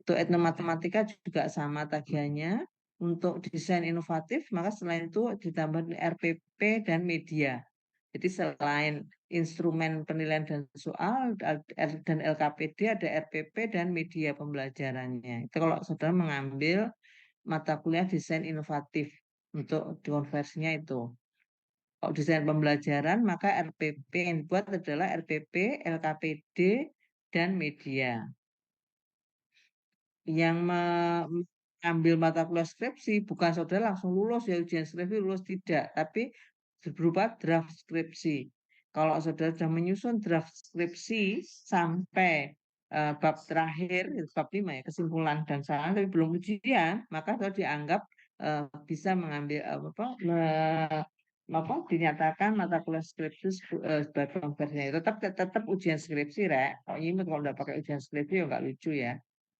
Untuk etnomatematika juga sama tagihannya. Untuk desain inovatif, maka selain itu ditambah RPP dan media. Jadi selain instrumen penilaian dan soal dan LKPD, ada RPP dan media pembelajarannya. Itu kalau saudara mengambil mata kuliah desain inovatif untuk dikonversinya itu. Kalau desain pembelajaran, maka RPP yang dibuat adalah RPP, LKPD, dan media. Yang mengambil mata kuliah skripsi bukan saudara langsung lulus ya, ujian skripsi lulus, tidak, tapi berupa draft skripsi. Kalau saudara sudah menyusun draft skripsi sampai bab terakhir, bab 5 ya, kesimpulan dan saran, tapi belum ujian, maka saudara dianggap bisa mengambil dinyatakan mata kuliah skripsi sebagai konversinya. Tetap ujian skripsi, Rek. Kalau udah pakai ujian skripsi ya nggak lucu ya,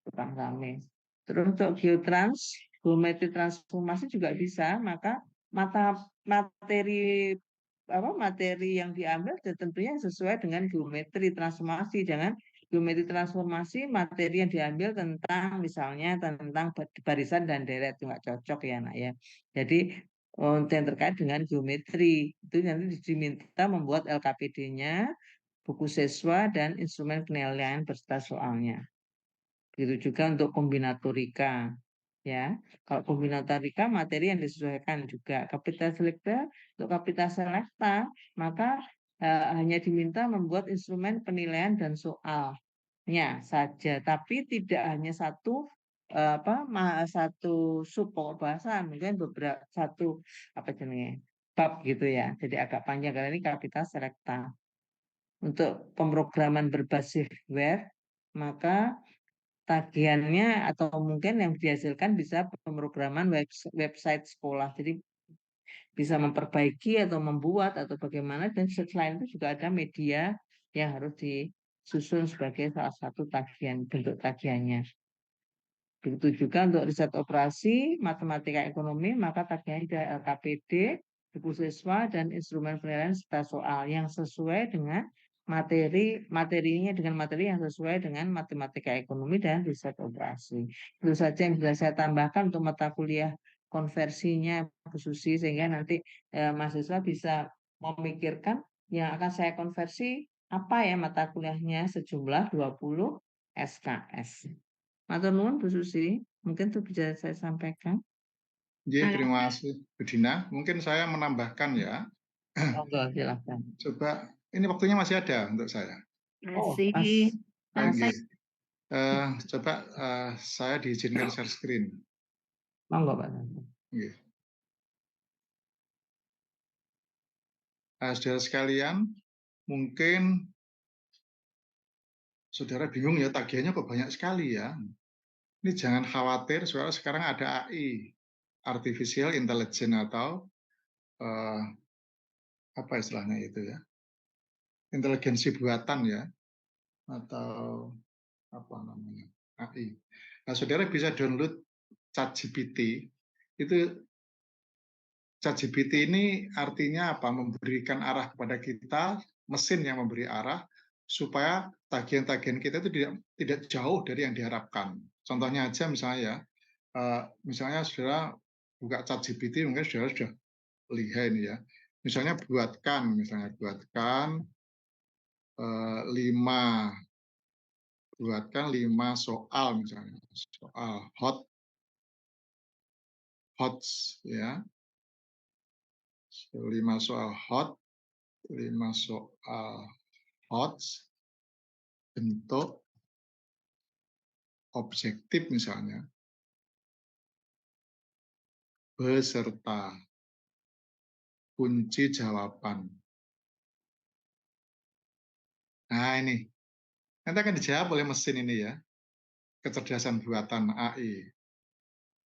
tukang rame. Terus untuk geotrans, geometri transformasi juga bisa, maka materi yang diambil tentunya sesuai dengan geometri transformasi. Jangan geometri transformasi materi yang diambil tentang misalnya tentang barisan dan deret, itu nggak cocok ya nak ya. Jadi yang terkait dengan geometri itu nanti diminta membuat LKPD-nya, buku siswa, dan instrumen penilaian beserta soalnya. Begitu juga untuk kombinatorika. Ya, kalau kombinatorika materi yang disesuaikan juga. Kapital selekta, untuk kapital selekta, maka hanya diminta membuat instrumen penilaian dan soalnya saja, tapi tidak hanya satu sub pokok bahasa, mungkin beberapa bab gitu ya. Jadi agak panjang karena ini kapital selekta. Untuk pemrograman berbasis web, maka tagihannya atau mungkin yang dihasilkan bisa pemrograman website sekolah. Jadi bisa memperbaiki atau membuat atau bagaimana, dan selain itu juga ada media yang harus disusun sebagai salah satu tagihan, bentuk tagihannya. Begitu juga untuk riset operasi, matematika ekonomi, maka tagihannya ada LKPD, buku siswa, dan instrumen penilaian serta soal yang sesuai dengan materinya dengan materi yang sesuai dengan matematika ekonomi dan riset operasi. Itu saja yang bisa saya tambahkan untuk mata kuliah konversinya, Bu Susi, sehingga nanti mahasiswa bisa memikirkan yang akan saya konversi apa ya mata kuliahnya sejumlah 20 SKS. Matur nuwun Bu Susi, mungkin itu bisa saya sampaikan. Ya, terima kasih Bu Dina. Mungkin saya menambahkan ya. Monggo, silakan. Coba, ini waktunya masih ada untuk saya. Masih. Oke. Coba saya diizinkan share screen. Monggo Pak. Oke. Saudara sekalian, mungkin saudara bingung ya, tagihannya kok banyak sekali ya. Ini jangan khawatir, soalnya sekarang ada AI, Artificial Intelligence, atau apa istilahnya itu ya, inteligensi buatan ya, atau apa namanya, AI. Nah, saudara bisa download ChatGPT. Itu ChatGPT ini artinya apa? Memberikan arah kepada kita, mesin yang memberi arah supaya tagihan-tagihan kita itu tidak jauh dari yang diharapkan. Contohnya aja misalnya ya, misalnya saudara buka ChatGPT, mungkin saudara sudah lihat ini ya. Misalnya buatkan 5 soal misalnya, soal HOTS ya, 5 soal HOTS bentuk objektif misalnya, beserta kunci jawaban. Nah ini, nanti akan dijawab oleh mesin ini ya, kecerdasan buatan AI.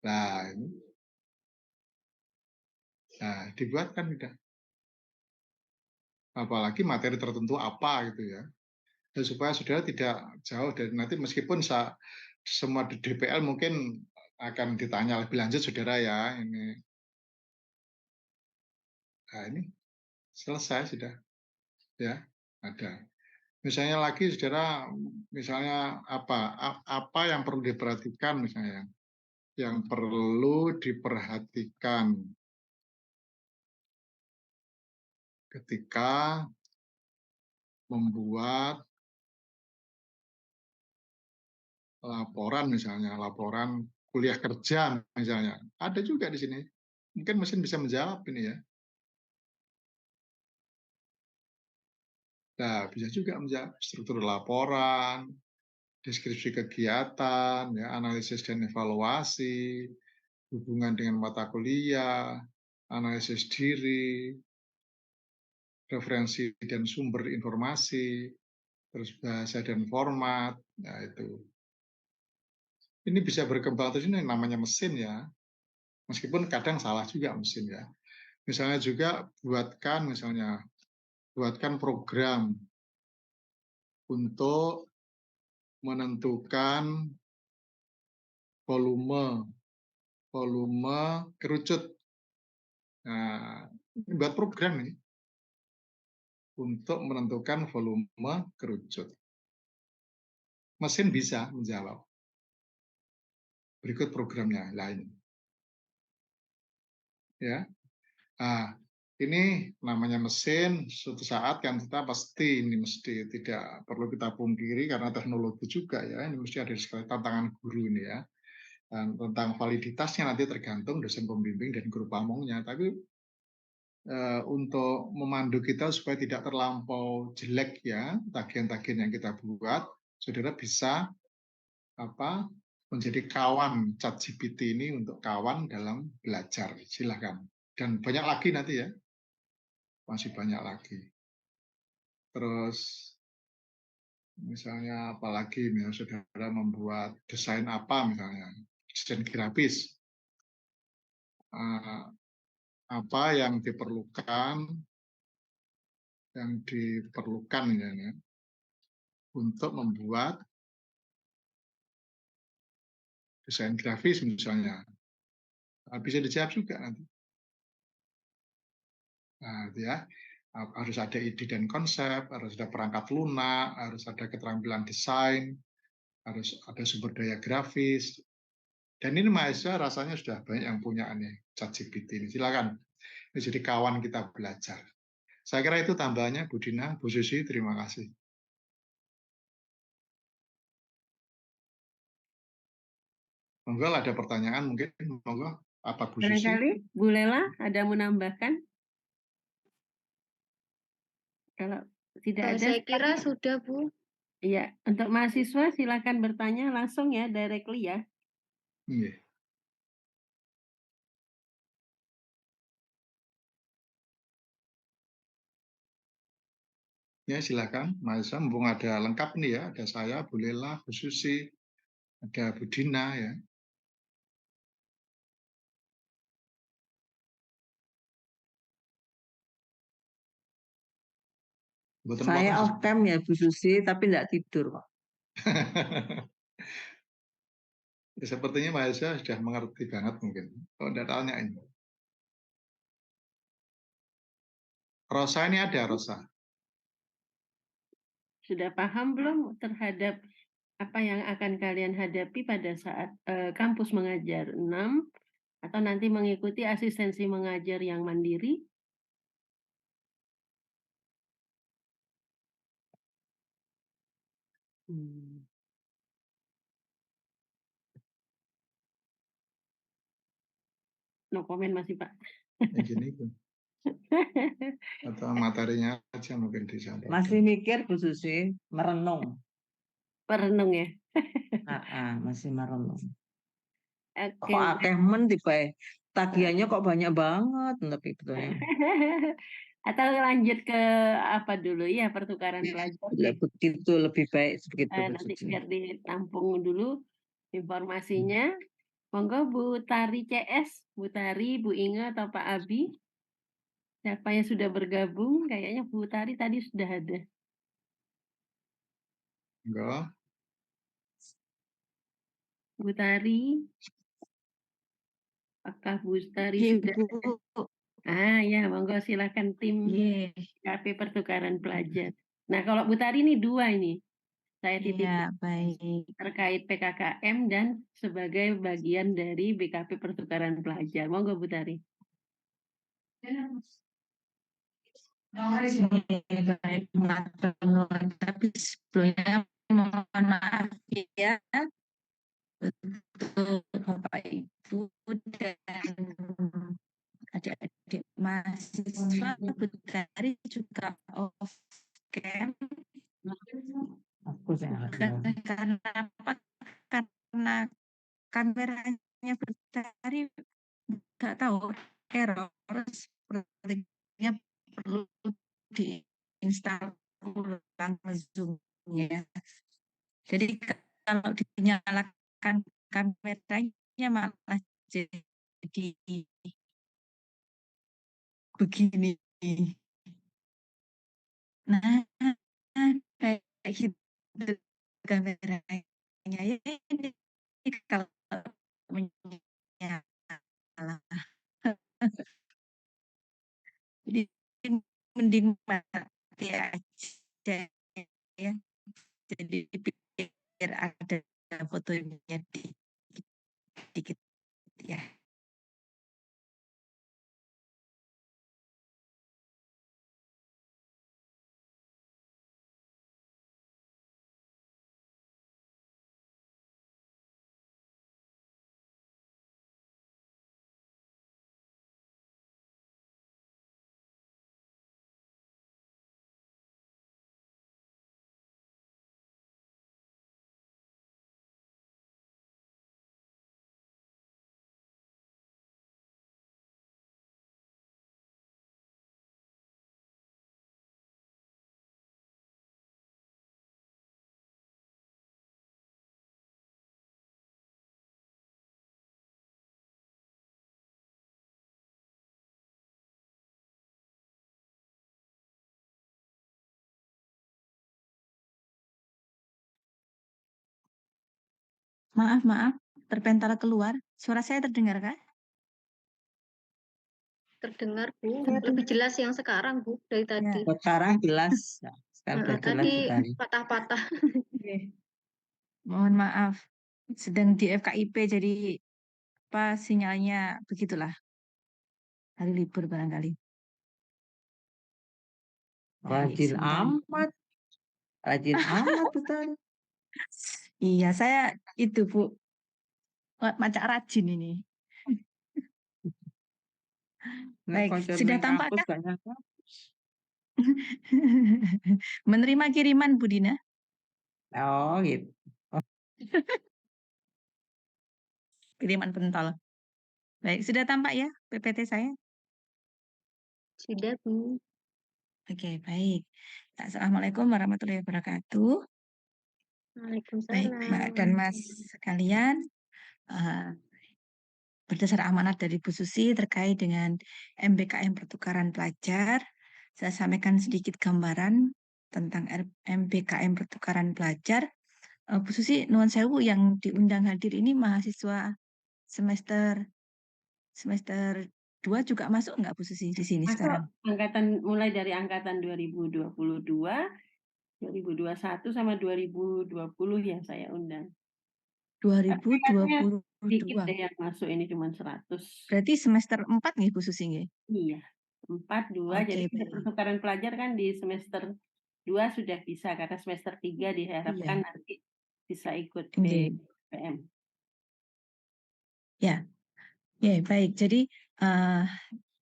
Nah, ini. Nah, dibuatkan udah. Apalagi materi tertentu apa gitu ya. Dan supaya saudara tidak jauh dari nanti meskipun semua di DPL mungkin akan ditanya lebih lanjut saudara ya ini. Nah, ini selesai sudah ya, ada. Misalnya lagi saudara, misalnya apa yang perlu diperhatikan misalnya, yang perlu diperhatikan ketika membuat laporan misalnya, laporan kuliah kerja misalnya, ada juga di sini. Mungkin mesin bisa menjawab ini ya. Nah, bisa juga menjawab struktur laporan, deskripsi kegiatan, ya, analisis dan evaluasi, hubungan dengan mata kuliah, analisis diri, referensi dan sumber informasi, terus bahasa dan format, nah itu. Ini bisa berkembang terus, ini namanya mesin ya, meskipun kadang salah juga mesin ya. Misalnya juga buatkan program untuk menentukan volume kerucut. Nah, buat program ini untuk menentukan volume kerucut. Mesin bisa menjawab. Berikut programnya lain. Ya. Nah, ini namanya mesin, suatu saat kan kita pasti ini mesti tidak perlu kita pungkiri karena teknologi juga ya, ini mesti ada sekali tantangan guru ini ya. Dan tentang validitasnya nanti tergantung dosen pembimbing dan guru pamongnya. Tapi untuk memandu kita supaya tidak terlampau jelek ya tagihan-tagihan yang kita buat, saudara bisa menjadi kawan ChatGPT ini untuk kawan dalam belajar. Silakan. Dan banyak lagi nanti ya, masih banyak lagi. Terus misalnya apalagi misalnya saudara membuat desain apa misalnya, desain grafis. Apa yang diperlukan ya, untuk membuat desain grafis misalnya. Bisa dijawab juga nanti. Nah, ya, harus ada ide dan konsep, harus ada perangkat lunak, harus ada keterampilan desain, harus ada sumber daya grafis. Dan ini mahasiswa rasanya sudah banyak yang punya nih ChatGPT ini. Silakan, ini jadi kawan kita belajar. Saya kira itu tambahannya, Bu Dina, Bu Susi, terima kasih. Monggo ada pertanyaan mungkin, monggo apa Bu Susi? Barangkali Bu Lela ada menambahkan? Kalau tidak ada, Saya kira sudah, Bu. iya, untuk mahasiswa silakan bertanya langsung ya, directly ya. Iya. Ya silakan, mahasiswa mumpung ada lengkap nih ya, ada saya, Bu Lela, Bu Susi, ada Bu Dina ya. Saya off cam ya Bu Susi, tapi tidak tidur kok. Ya, sepertinya mahasiswa sudah mengerti banget mungkin. Kalau tidak tanya ini. Rosa ini ada, Rosa. Sudah paham belum terhadap apa yang akan kalian hadapi pada saat kampus mengajar 6 atau nanti mengikuti asistensi mengajar yang mandiri? Hmm. No komen masih Pak. Yang gini Bu. Atau materinya aja mungkin disampaikan. Masih mikir Bu Susi, merenung. Perenung ya. Masih merenung. Oke. Kok akeh men tiba tagihannya kok banyak banget tapi betulnya. Atau lanjut ke apa dulu ya, pertukaran pelajar. Begitu lebih baik begitu Bu Nanti Susi. biar ditampung dulu informasinya. Monggo Bu Tari CS, Bu Tari, Bu Inga atau Pak Abi. Siapa yang sudah bergabung? Kayaknya Bu Tari tadi sudah ada. Enggak. Bu Tari. Apakah Bu Tari Iya, sudah Bu. ada? Ya, monggo silakan tim Iya, KP Pertukaran Pelajar. Nah, kalau Bu Tari ini dua ini. Saya titip iya, baik. terkait PKKM dan sebagai bagian dari BKP Pertukaran Pelajar. Monggo Bu Tari. Baik, matur nuwun. Tapi sebelumnya mohon maaf ya untuk Bapak Ibu dan adik-adik mahasiswa Bu Tari juga off cam. Aku saya Karena apa? Karena kameranya Bu Tari nggak tahu error sepertinya perlu diinstal ulang Zoom-nya. Jadi kalau dinyalakan kameranya malah jadi begini. Nah, kayak gitu kameranya ya ini kalau menyala. Jadi mending mati aja ya. Jadi biar ada fotonya dikit ya. Maaf, terpental keluar. Suara saya terdengar kah? Terdengar Bu, lebih jelas yang sekarang Bu dari tadi. sekarang jelas. Sekarang udah jelas Tadi Bu Tari. patah-patah. Mohon maaf, sedang di FKIP jadi apa sinyalnya begitulah. Hari libur barangkali. Rajin amat. Rajin amat Bu Tari. Iya, saya itu Bu, macam rajin ini. Baik, sudah tampakkah? Menerima kiriman Bu Dina? Oh gitu. Kiriman pentol. Baik, sudah tampak ya PPT saya? Sudah Bu. Oke, baik. Assalamualaikum warahmatullahi wabarakatuh. Baik, Mbak dan Mas sekalian, berdasar amanat dari Bu Susi terkait dengan MBKM Pertukaran Pelajar, saya sampaikan sedikit gambaran tentang MBKM Pertukaran Pelajar. Bu Susi, nuwun sewu yang diundang hadir ini mahasiswa semester 2 juga masuk nggak Bu Susi di sini Masuk sekarang? mulai dari angkatan 2022 2021 sama 2020 yang saya undang. Tapi kayaknya 2022. sedikit deh yang masuk ini cuma 100. Berarti semester 4 nih Bu Susi nggih? Iya, 4, 2. Jadi Oke, baik. pertukaran pelajar kan di semester 2 sudah bisa, karena semester 3 diharapkan Iya, nanti bisa ikut nggih. BPM. Ya, ya baik. Jadi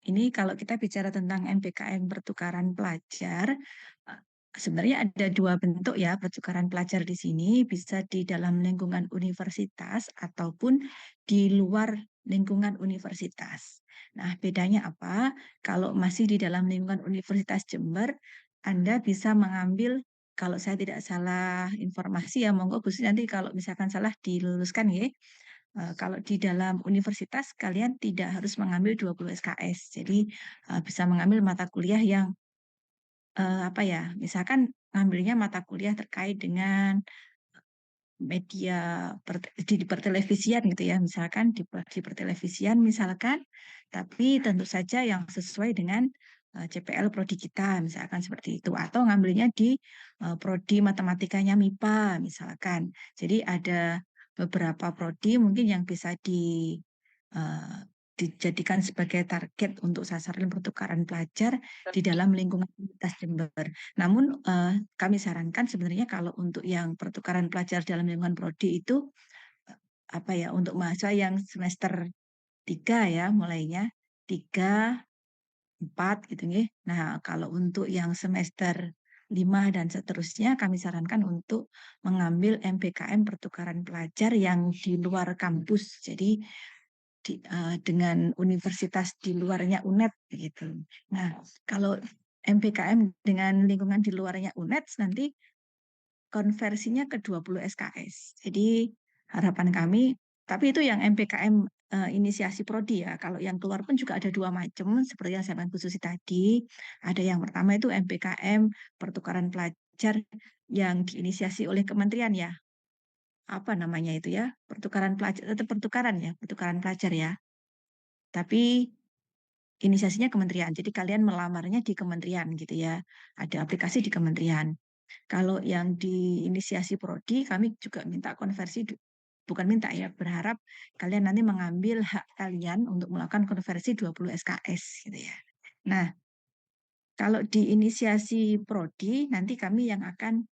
ini kalau kita bicara tentang MPKM pertukaran pelajar, eh, sebenarnya ada dua bentuk ya pertukaran pelajar di sini, bisa di dalam lingkungan universitas ataupun di luar lingkungan universitas. Nah, bedanya apa? Kalau masih di dalam lingkungan Universitas Jember, Anda bisa mengambil, kalau saya tidak salah informasi ya, monggo Bu Sri nanti kalau misalkan salah diluruskan ya. Kalau di dalam universitas kalian tidak harus mengambil 20 SKS. Jadi bisa mengambil mata kuliah yang apa ya, misalkan ngambilnya mata kuliah terkait dengan media di pertelevisian gitu ya, misalkan di pertelevisian misalkan, tapi tentu saja yang sesuai dengan CPL prodi kita misalkan seperti itu, atau ngambilnya di prodi matematikanya MIPA misalkan. Jadi ada beberapa prodi mungkin yang bisa eh, dijadikan sebagai target untuk sasaran pertukaran pelajar di dalam lingkungan Universitas Jember. Namun kami sarankan sebenarnya kalau untuk yang pertukaran pelajar dalam lingkungan prodi itu apa ya, untuk mahasiswa yang semester 3 ya mulainya 3, 4 gitu nih. Nah, kalau untuk yang semester 5 dan seterusnya kami sarankan untuk mengambil MPKM pertukaran pelajar yang di luar kampus. Jadi dengan universitas di luarnya UNED gitu. Nah, kalau MPKM dengan lingkungan di luarnya UNED nanti konversinya ke 20 SKS. Jadi harapan kami, tapi itu yang MPKM inisiasi prodi ya. Kalau yang keluar pun juga ada dua macam, seperti yang saya bilang khusus tadi. Ada yang pertama itu MPKM pertukaran pelajar yang diinisiasi oleh kementerian ya. Apa namanya itu ya? Pertukaran pelajar, tetap pertukaran ya, pertukaran pelajar ya. Tapi inisiasinya kementerian. Jadi kalian melamarnya di kementerian gitu ya. Ada aplikasi di kementerian. Kalau yang di inisiasi prodi, kami juga minta konversi, bukan minta ya, berharap kalian nanti mengambil hak kalian untuk melakukan konversi 20 SKS gitu ya. Nah, kalau di inisiasi prodi, nanti kami yang akan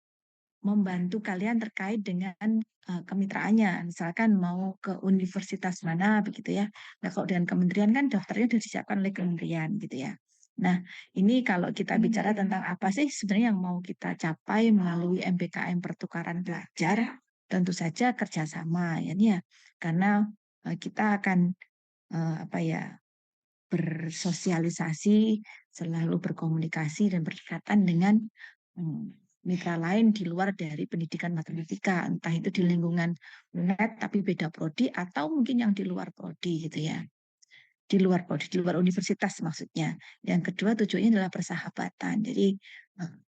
membantu kalian terkait dengan kemitraannya. Misalkan mau ke universitas mana begitu ya. Nah, kalau dengan kementerian kan daftarnya sudah disiapkan oleh kementerian gitu ya. Nah, ini kalau kita bicara tentang apa sih sebenarnya yang mau kita capai melalui MPKM pertukaran pelajar, tentu saja kerjasama ya. Karena kita akan apa ya, bersosialisasi, selalu berkomunikasi dan berdekatan dengan mitra lain di luar dari pendidikan matematika, entah itu di lingkungan UNED tapi beda prodi atau mungkin yang di luar prodi gitu ya. Di luar prodi, di luar universitas maksudnya. Yang kedua tujuannya adalah persahabatan. Jadi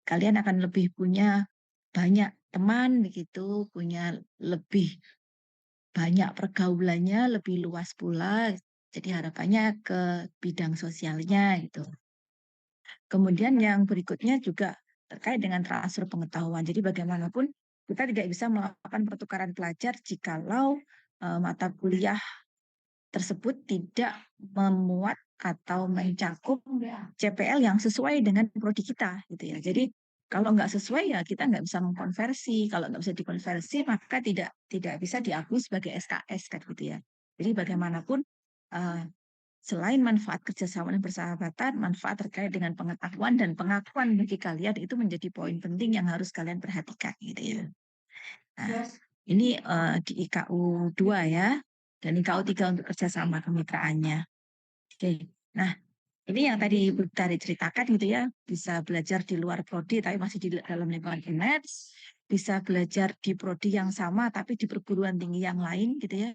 kalian akan lebih punya banyak teman begitu, punya lebih banyak pergaulannya, lebih luas pula. Jadi harapannya ke bidang sosialnya gitu. Kemudian yang berikutnya juga terkait dengan transfer pengetahuan. Jadi bagaimanapun kita tidak bisa melakukan pertukaran pelajar jikalau mata kuliah tersebut tidak memuat atau mencakup CPL yang sesuai dengan prodi kita gitu ya. Jadi kalau nggak sesuai ya kita nggak bisa mengkonversi. Kalau nggak bisa dikonversi maka tidak bisa diakui sebagai SKS kan gitu ya. Jadi bagaimanapun selain manfaat kerjasama dan persahabatan, manfaat terkait dengan pengetahuan dan pengakuan bagi kalian itu menjadi poin penting yang harus kalian perhatikan gitu ya. Nah, ini di IKU 2 ya, dan IKU 3 untuk kerjasama kemitraannya. Oke, nah ini yang tadi Bu Tari ceritakan gitu ya, bisa belajar di luar prodi tapi masih di dalam lingkungan UNED, bisa belajar di prodi yang sama tapi di perguruan tinggi yang lain gitu ya.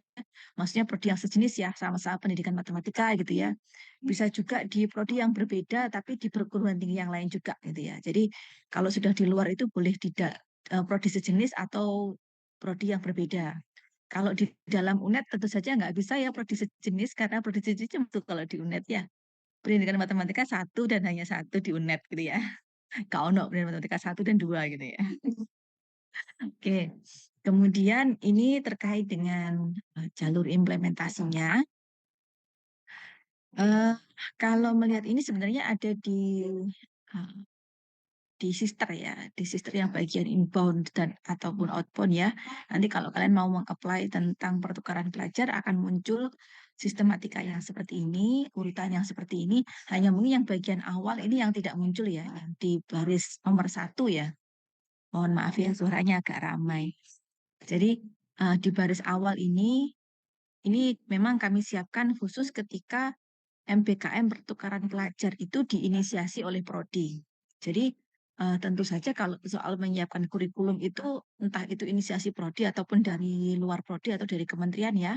Maksudnya prodi yang sejenis ya, sama-sama pendidikan matematika gitu ya. Bisa juga di prodi yang berbeda tapi di perguruan tinggi yang lain juga gitu ya. Jadi kalau sudah di luar itu boleh tidak prodi sejenis atau prodi yang berbeda. Kalau di dalam UNED tentu saja nggak bisa ya prodi sejenis karena prodi sejenis itu kalau di UNED ya pendidikan matematika satu dan hanya satu di UNED gitu ya. Gak ono matematika 1 dan 2 gitu ya. Oke. Kemudian ini terkait dengan jalur implementasinya. Kalau melihat ini sebenarnya ada uh, di sister ya, di sister yang bagian inbound dan ataupun outbound ya. Nanti kalau kalian mau meng-apply tentang pertukaran pelajar akan muncul sistematika yang seperti ini, urutan yang seperti ini. Hanya mungkin yang bagian awal ini yang tidak muncul ya, yang di baris nomor 1 ya. Mohon maaf ya suaranya agak ramai. Jadi di baris awal ini memang kami siapkan khusus ketika MBKM pertukaran pelajar itu diinisiasi oleh prodi. Jadi tentu saja kalau soal menyiapkan kurikulum itu entah itu inisiasi prodi ataupun dari luar prodi atau dari kementerian ya,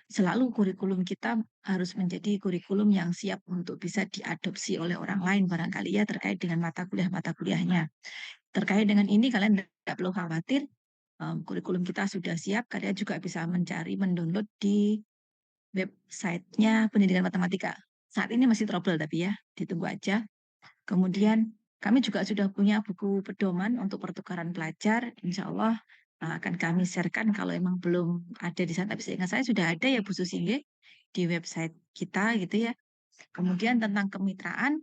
selalu kurikulum kita harus menjadi kurikulum yang siap untuk bisa diadopsi oleh orang lain barangkali ya terkait dengan mata kuliahnya. Terkait dengan ini kalian tidak perlu khawatir, kurikulum kita sudah siap, kalian juga bisa mencari, mendownload di websitenya Pendidikan Matematika. Saat ini masih trouble tapi ya, ditunggu aja. Kemudian kami juga sudah punya buku pedoman untuk pertukaran pelajar. Insya Allah akan kami sharekan kalau emang belum ada di sana. Tapi seingat saya sudah ada ya Bu Susi di website kita gitu ya. Kemudian tentang kemitraan,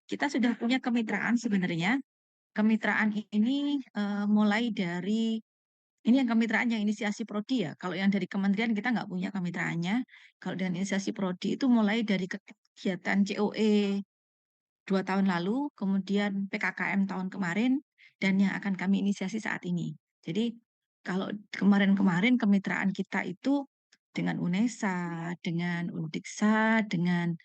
kita sudah punya kemitraan sebenarnya. Kemitraan ini mulai dari ini yang kemitraan yang inisiasi prodi ya. Kalau yang dari kementerian kita nggak punya kemitraannya. Kalau dengan inisiasi prodi itu mulai dari kegiatan COE 2 tahun lalu, kemudian PKKM tahun kemarin, dan yang akan kami inisiasi saat ini. Jadi kalau kemarin-kemarin kemitraan kita itu dengan UNESA, dengan Undiksa, dengan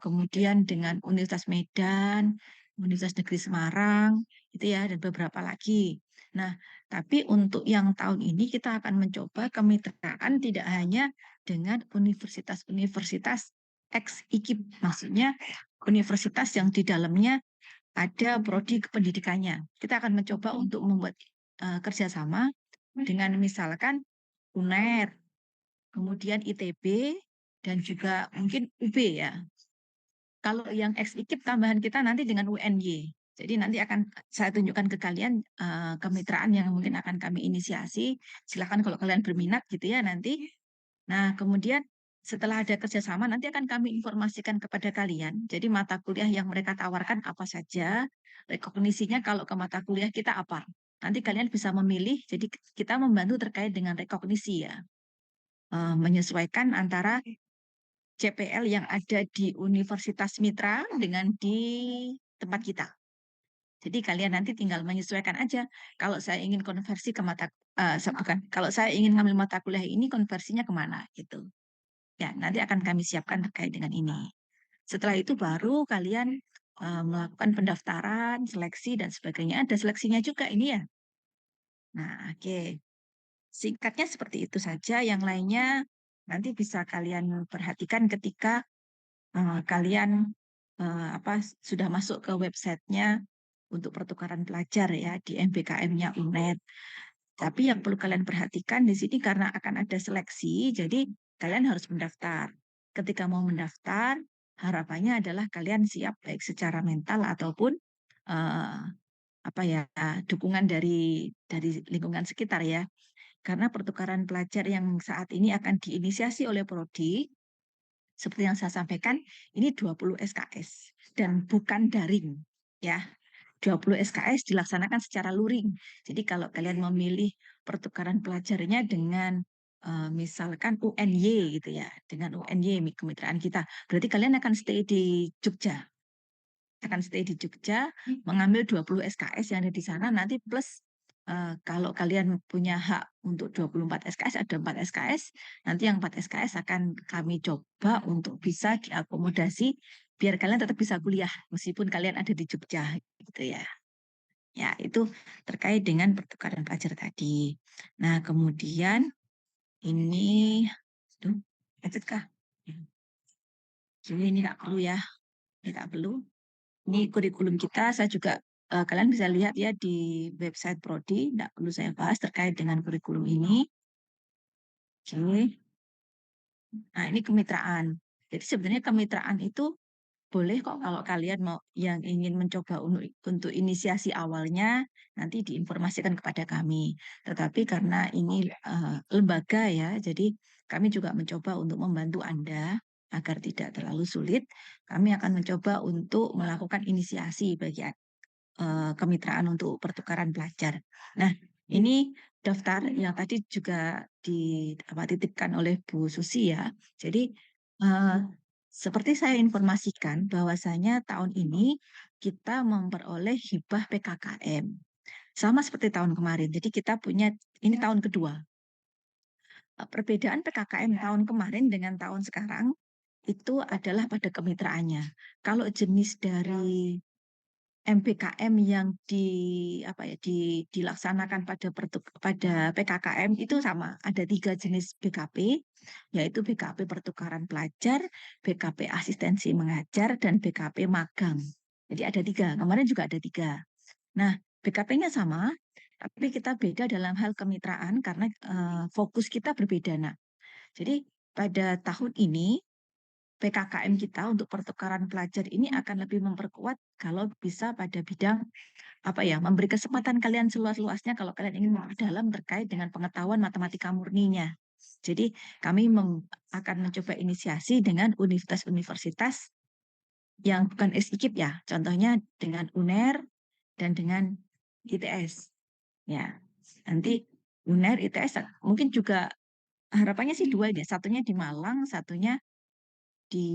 kemudian dengan Universitas Medan, Universitas Negeri Semarang, itu ya, dan beberapa lagi. Nah, tapi untuk yang tahun ini kita akan mencoba kemitraan tidak hanya dengan universitas-universitas ex-IKIP, maksudnya universitas yang di dalamnya ada prodi kependidikannya. Kita akan mencoba untuk membuat kerjasama dengan misalkan UNER, kemudian ITB, dan juga mungkin UB ya. Kalau yang ex-IKIP tambahan kita nanti dengan UNY. Jadi nanti akan saya tunjukkan ke kalian kemitraan yang mungkin akan kami inisiasi. Silakan kalau kalian berminat gitu ya nanti. Nah, kemudian setelah ada kerjasama nanti akan kami informasikan kepada kalian. Jadi mata kuliah yang mereka tawarkan apa saja, rekognisinya kalau ke mata kuliah kita apa. Nanti kalian bisa memilih. Jadi kita membantu terkait dengan rekognisi ya. Menyesuaikan antara CPL yang ada di Universitas Mitra dengan di tempat kita. Jadi kalian nanti tinggal menyesuaikan aja. Kalau saya ingin konversi ke kalau saya ingin ngambil mata kuliah ini konversinya kemana gitu. Ya, nanti akan kami siapkan terkait dengan ini. Setelah itu baru kalian melakukan pendaftaran, seleksi dan sebagainya. Ada seleksinya juga ini ya. Nah, oke. Singkatnya seperti itu saja. Yang lainnya nanti bisa kalian perhatikan ketika kalian sudah masuk ke websitenya untuk pertukaran pelajar ya di MBKM-nya UNED. Tapi yang perlu kalian perhatikan di sini karena akan ada seleksi, jadi kalian harus mendaftar. Ketika mau mendaftar, harapannya adalah kalian siap baik secara mental ataupun dukungan dari lingkungan sekitar ya. Karena pertukaran pelajar yang saat ini akan diinisiasi oleh prodi, seperti yang saya sampaikan, ini 20 SKS dan bukan daring ya. 20 SKS dilaksanakan secara luring. Jadi kalau kalian memilih pertukaran pelajarnya dengan misalkan UNY gitu ya, dengan UNY kemitraan kita, berarti kalian akan stay di Jogja. Akan stay di Jogja, mengambil 20 SKS yang ada di sana nanti plus kalau kalian punya hak untuk 24 SKS, ada 4 SKS, nanti yang 4 SKS akan kami coba untuk bisa diakomodasi biar kalian tetap bisa kuliah meskipun kalian ada di Jogja gitu ya. Ya, itu terkait dengan pertukaran pelajar tadi. Nah, kemudian ini macet kah? Ini nggak perlu ya. Ini nggak perlu. Ini kurikulum kita, saya juga kalian bisa lihat ya di website Prodi, tidak perlu saya bahas terkait dengan kurikulum ini. Oke. Nah, ini kemitraan. Jadi sebenarnya kemitraan itu boleh kok kalau kalian mau yang ingin mencoba untuk inisiasi awalnya nanti diinformasikan kepada kami. Tetapi karena ini lembaga ya, jadi kami juga mencoba untuk membantu Anda agar tidak terlalu sulit. Kami akan mencoba untuk melakukan inisiasi bagi kemitraan untuk pertukaran pelajar. Nah, ini daftar yang tadi juga dititipkan oleh Bu Susi ya. Jadi seperti saya informasikan bahwasanya tahun ini kita memperoleh hibah PKKM. Sama seperti tahun kemarin. Jadi kita punya, ini tahun kedua. Perbedaan PKKM tahun kemarin dengan tahun sekarang itu adalah pada kemitraannya. Kalau jenis dari MBKM yang dilaksanakan pada PKKM itu sama. Ada 3 jenis BKP, yaitu BKP pertukaran pelajar, BKP asistensi mengajar, dan BKP magang. Jadi ada 3. Kemarin juga ada 3. Nah, BKP-nya sama, tapi kita beda dalam hal kemitraan karena fokus kita berbeda. Nah, jadi pada tahun ini PKKM kita untuk pertukaran pelajar ini akan lebih memperkuat kalau bisa pada bidang memberi kesempatan kalian seluas-luasnya kalau kalian ingin memperdalam terkait dengan pengetahuan matematika murninya. Jadi kami akan mencoba inisiasi dengan universitas-universitas yang bukan SIKIP ya, contohnya dengan UNER dan dengan ITS. Ya, nanti UNER, ITS mungkin juga harapannya sih 2 ya, satunya di Malang, satunya di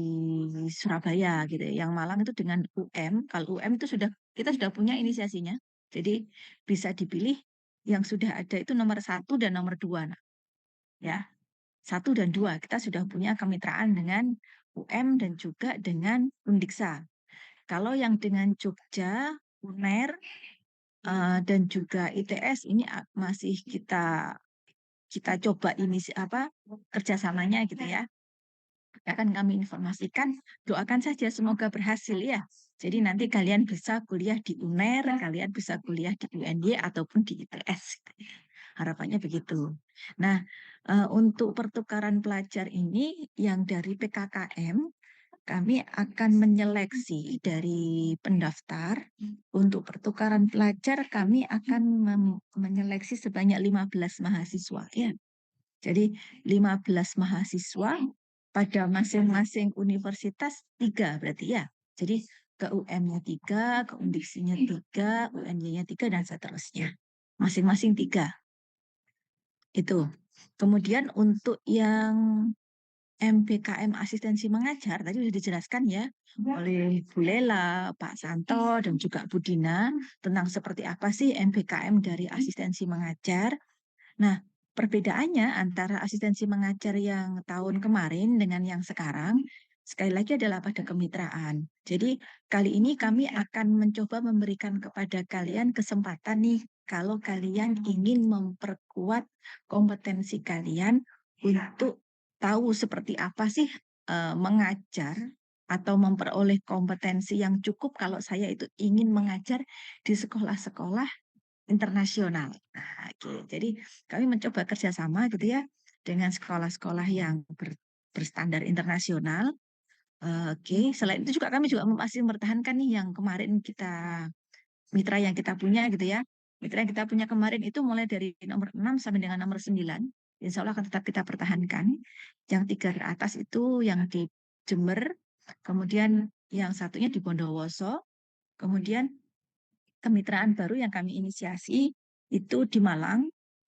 Surabaya gitu ya. Yang Malang itu dengan UM. Kalau UM itu kita sudah punya inisiasinya. Jadi bisa dipilih yang sudah ada itu nomor 1 dan nomor 2. Nah, ya. 1 dan 2 kita sudah punya kemitraan dengan UM dan juga dengan Undiksa. Kalau yang dengan Jogja, UNER dan juga ITS ini masih kita coba ini kerjasamanya gitu ya. Akan kami informasikan, doakan saja semoga berhasil ya. Jadi nanti kalian bisa kuliah di UNER, kalian bisa kuliah di UNY ataupun di ITS. Harapannya begitu. Nah, untuk pertukaran pelajar ini yang dari PKKM, kami akan menyeleksi dari pendaftar. Untuk pertukaran pelajar, kami akan menyeleksi sebanyak 15 mahasiswa ya. Jadi 15 mahasiswa pada masing-masing universitas 3 berarti ya. Jadi ke UM-nya 3, ke Undiksinya 3, UNY-nya 3, dan seterusnya. Masing-masing 3. Itu. Kemudian untuk yang MBKM asistensi mengajar, tadi sudah dijelaskan ya oleh Bu Lela, Pak Santo, dan juga Bu Dina tentang seperti apa sih MBKM dari asistensi mengajar. Nah, perbedaannya antara asistensi mengajar yang tahun kemarin dengan yang sekarang, sekali lagi adalah pada kemitraan. Jadi, kali ini kami akan mencoba memberikan kepada kalian kesempatan nih, kalau kalian ingin memperkuat kompetensi kalian untuk tahu seperti apa sih mengajar atau memperoleh kompetensi yang cukup kalau saya itu ingin mengajar di sekolah-sekolah internasional. Nah, jadi kami mencoba kerjasama gitu ya dengan sekolah-sekolah yang berstandar internasional. Selain itu juga kami juga masih mempertahankan nih yang kemarin mitra yang kita punya gitu ya. Mitra yang kita punya kemarin itu mulai dari nomor 6 sampai dengan nomor 9. Insya Allah akan tetap kita pertahankan. Yang 3 ke atas itu yang di Jember, kemudian yang satunya di Bondowoso, kemudian kemitraan baru yang kami inisiasi itu di Malang.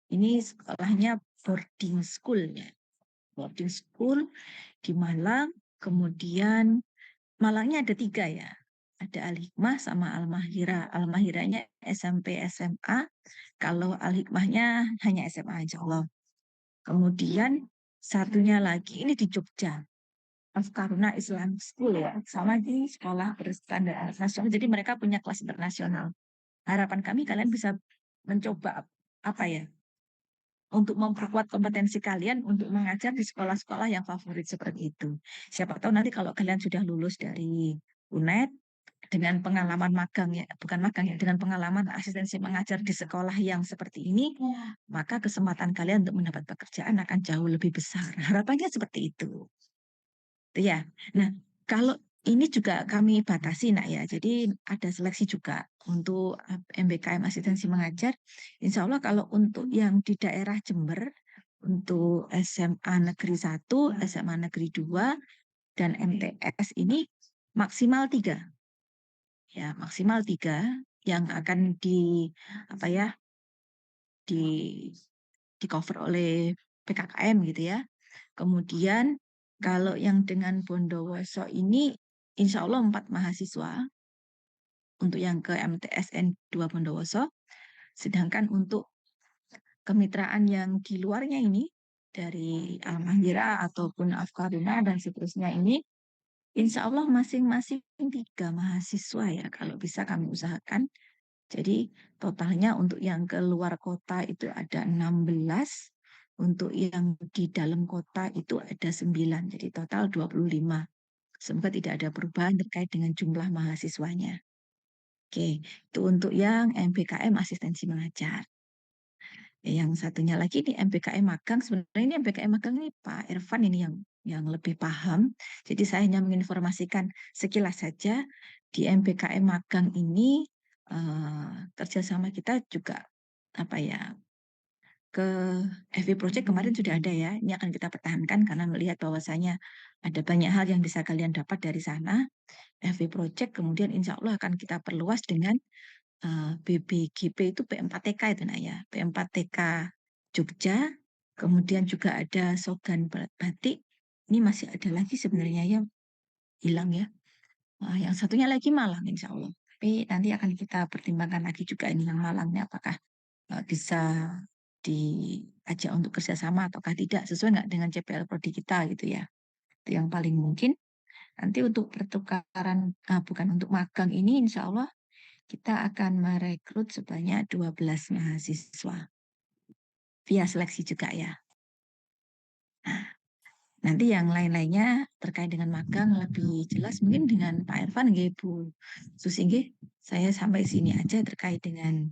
Ini sekolahnya boarding school ya. Boarding school di Malang. Kemudian Malangnya ada 3 ya. Ada Al-Hikmah sama Al-Mahira. Al-Mahiranya SMP SMA. Kalau Al-Hikmahnya hanya SMA insya Allah. Kemudian satunya lagi ini di Jogja. Karuna Islam School ya. Sama di sekolah berstandar internasional. Jadi mereka punya kelas internasional. Harapan kami kalian bisa mencoba untuk memperkuat kompetensi kalian untuk mengajar di sekolah-sekolah yang favorit seperti itu. Siapa tahu nanti kalau kalian sudah lulus dari UNED dengan pengalaman magang ya, bukan magang ya, dengan pengalaman asistensi mengajar di sekolah yang seperti ini, maka kesempatan kalian untuk mendapat pekerjaan akan jauh lebih besar. Harapannya seperti itu. Ya. Nah, kalau ini juga kami batasi nak ya. Jadi ada seleksi juga untuk MBKM asistensi mengajar. Insya Allah kalau untuk yang di daerah Jember, untuk SMA Negeri 1, SMA Negeri 2, dan MTS ini maksimal 3. Ya, maksimal 3 yang akan apa ya, di cover oleh PKKM gitu ya. Kemudian kalau yang dengan Bondowoso ini insya Allah 4 mahasiswa untuk yang ke MTSN 2 Bondowoso. Sedangkan untuk kemitraan yang di luarnya ini dari Al-Mahira ataupun Afkaruna dan seterusnya ini insya Allah masing-masing 3 mahasiswa ya kalau bisa kami usahakan. Jadi totalnya untuk yang ke luar kota itu ada 16, untuk yang di dalam kota itu ada 9, jadi total 25. Semoga tidak ada perubahan terkait dengan jumlah mahasiswanya. Oke, itu untuk yang MBKM asistensi mengajar. Yang satunya lagi di MBKM magang, sebenarnya ini MBKM magang ini Pak Irfan ini yang lebih paham. Jadi saya hanya menginformasikan sekilas saja di MBKM magang ini kerjasama kita juga apa ya ke FV Project kemarin sudah ada ya. Ini akan kita pertahankan karena melihat bahwasanya ada banyak hal yang bisa kalian dapat dari sana. FV Project kemudian insya Allah akan kita perluas dengan BBGP itu P4TK itu nak ya. P4TK Jogja, kemudian juga ada Sogan Batik. Ini masih ada lagi sebenarnya ya, hilang ya. Yang satunya lagi Malang insya Allah. Tapi nanti akan kita pertimbangkan lagi juga ini yang Malangnya apakah bisa diajak untuk kerjasama ataukah tidak, sesuai nggak dengan CPL Prodi kita gitu ya. Itu yang paling mungkin. Nanti untuk pertukaran, bukan untuk magang ini insya Allah kita akan merekrut sebanyak 12 mahasiswa. Via seleksi juga ya. Nah, nanti yang lain-lainnya terkait dengan magang lebih jelas mungkin dengan Pak Irfan, Bu Susi, saya sampai sini aja terkait dengan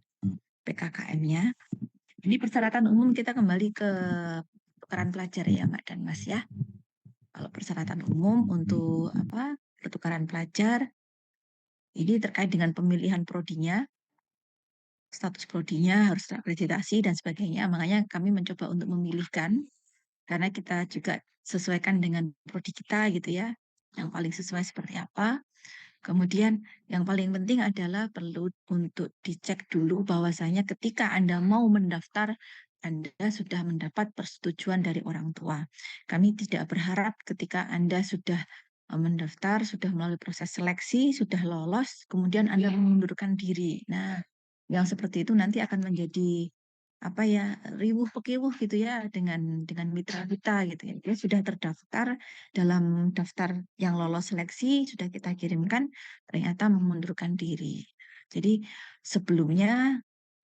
PKKM-nya. Ini persyaratan umum kita kembali ke pertukaran pelajar ya Mbak dan Mas ya. Kalau persyaratan umum untuk pertukaran pelajar ini terkait dengan pemilihan prodinya, status prodinya harus terakreditasi dan sebagainya. Makanya kami mencoba untuk memilihkan karena kita juga sesuaikan dengan prodi kita gitu ya, yang paling sesuai seperti apa. Kemudian yang paling penting adalah perlu untuk dicek dulu bahwasanya ketika Anda mau mendaftar, Anda sudah mendapat persetujuan dari orang tua. Kami tidak berharap ketika Anda sudah mendaftar, sudah melalui proses seleksi, sudah lolos, kemudian Anda mengundurkan diri. Nah, yang seperti itu nanti akan menjadi riuh pekiwuh gitu ya dengan mitra kita gitu ya. Dia sudah terdaftar dalam daftar yang lolos seleksi, sudah kita kirimkan, ternyata mengundurkan diri. Jadi sebelumnya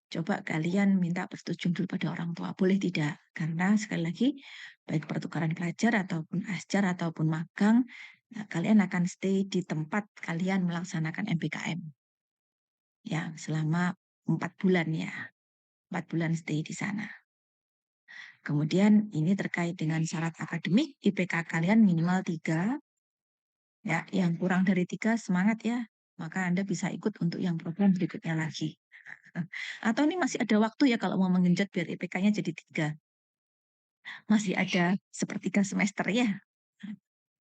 coba kalian minta persetujuan dulu pada orang tua, boleh tidak? Karena sekali lagi baik pertukaran pelajar ataupun asjar ataupun magang, kalian akan stay di tempat kalian melaksanakan MBKM ya selama 4 bulan ya. 4 bulan stay di sana. Kemudian ini terkait dengan syarat akademik, IPK kalian minimal 3, ya, yang kurang dari 3 semangat ya, maka Anda bisa ikut untuk yang program berikutnya lagi. Atau ini masih ada waktu ya kalau mau mengenjot biar IPK-nya jadi 3. Masih ada sepertiga semester ya,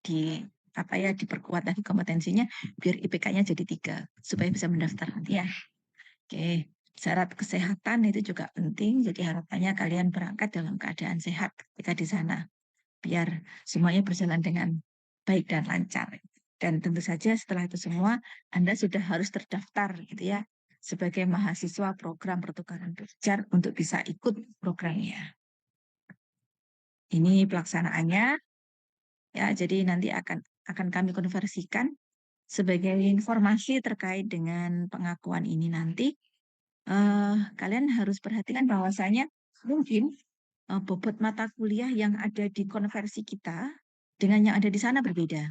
diperkuat lagi kompetensinya biar IPK-nya jadi 3 supaya bisa mendaftar nanti ya. Oke, syarat kesehatan itu juga penting. Jadi harapannya kalian berangkat dalam keadaan sehat ketika di sana, biar semuanya berjalan dengan baik dan lancar. Dan tentu saja setelah itu semua Anda sudah harus terdaftar gitu ya sebagai mahasiswa program pertukaran pelajar untuk bisa ikut programnya. Ini pelaksanaannya ya. Jadi nanti akan kami konversikan sebagai informasi terkait dengan pengakuan ini nanti. Kalian harus perhatikan bahwasanya mungkin bobot mata kuliah yang ada di konversi kita dengan yang ada di sana berbeda.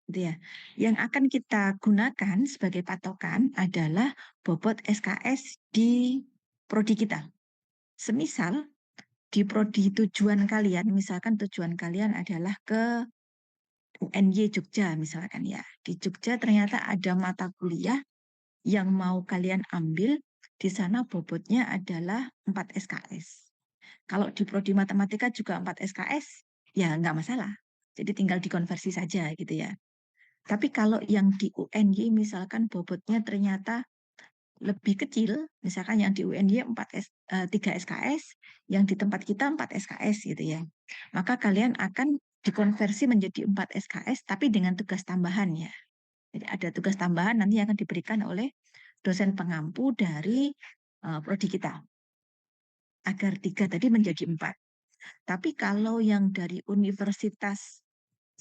Gitu ya. Yang akan kita gunakan sebagai patokan adalah bobot SKS di prodi kita. Semisal di prodi tujuan kalian, misalkan tujuan kalian adalah ke UNY Jogja misalkan ya. Di Jogja ternyata ada mata kuliah yang mau kalian ambil, di sana bobotnya adalah 4 SKS. Kalau di prodi matematika juga 4 SKS, ya nggak masalah. Jadi tinggal dikonversi saja gitu ya. Tapi kalau yang di UNY misalkan bobotnya ternyata lebih kecil, misalkan yang di UNY 3 SKS, yang di tempat kita 4 SKS gitu ya. Maka kalian akan dikonversi menjadi 4 SKS tapi dengan tugas tambahan ya. Jadi ada tugas tambahan nanti yang akan diberikan oleh dosen pengampu dari prodi kita. Agar 3 tadi menjadi 4. Tapi kalau yang dari universitas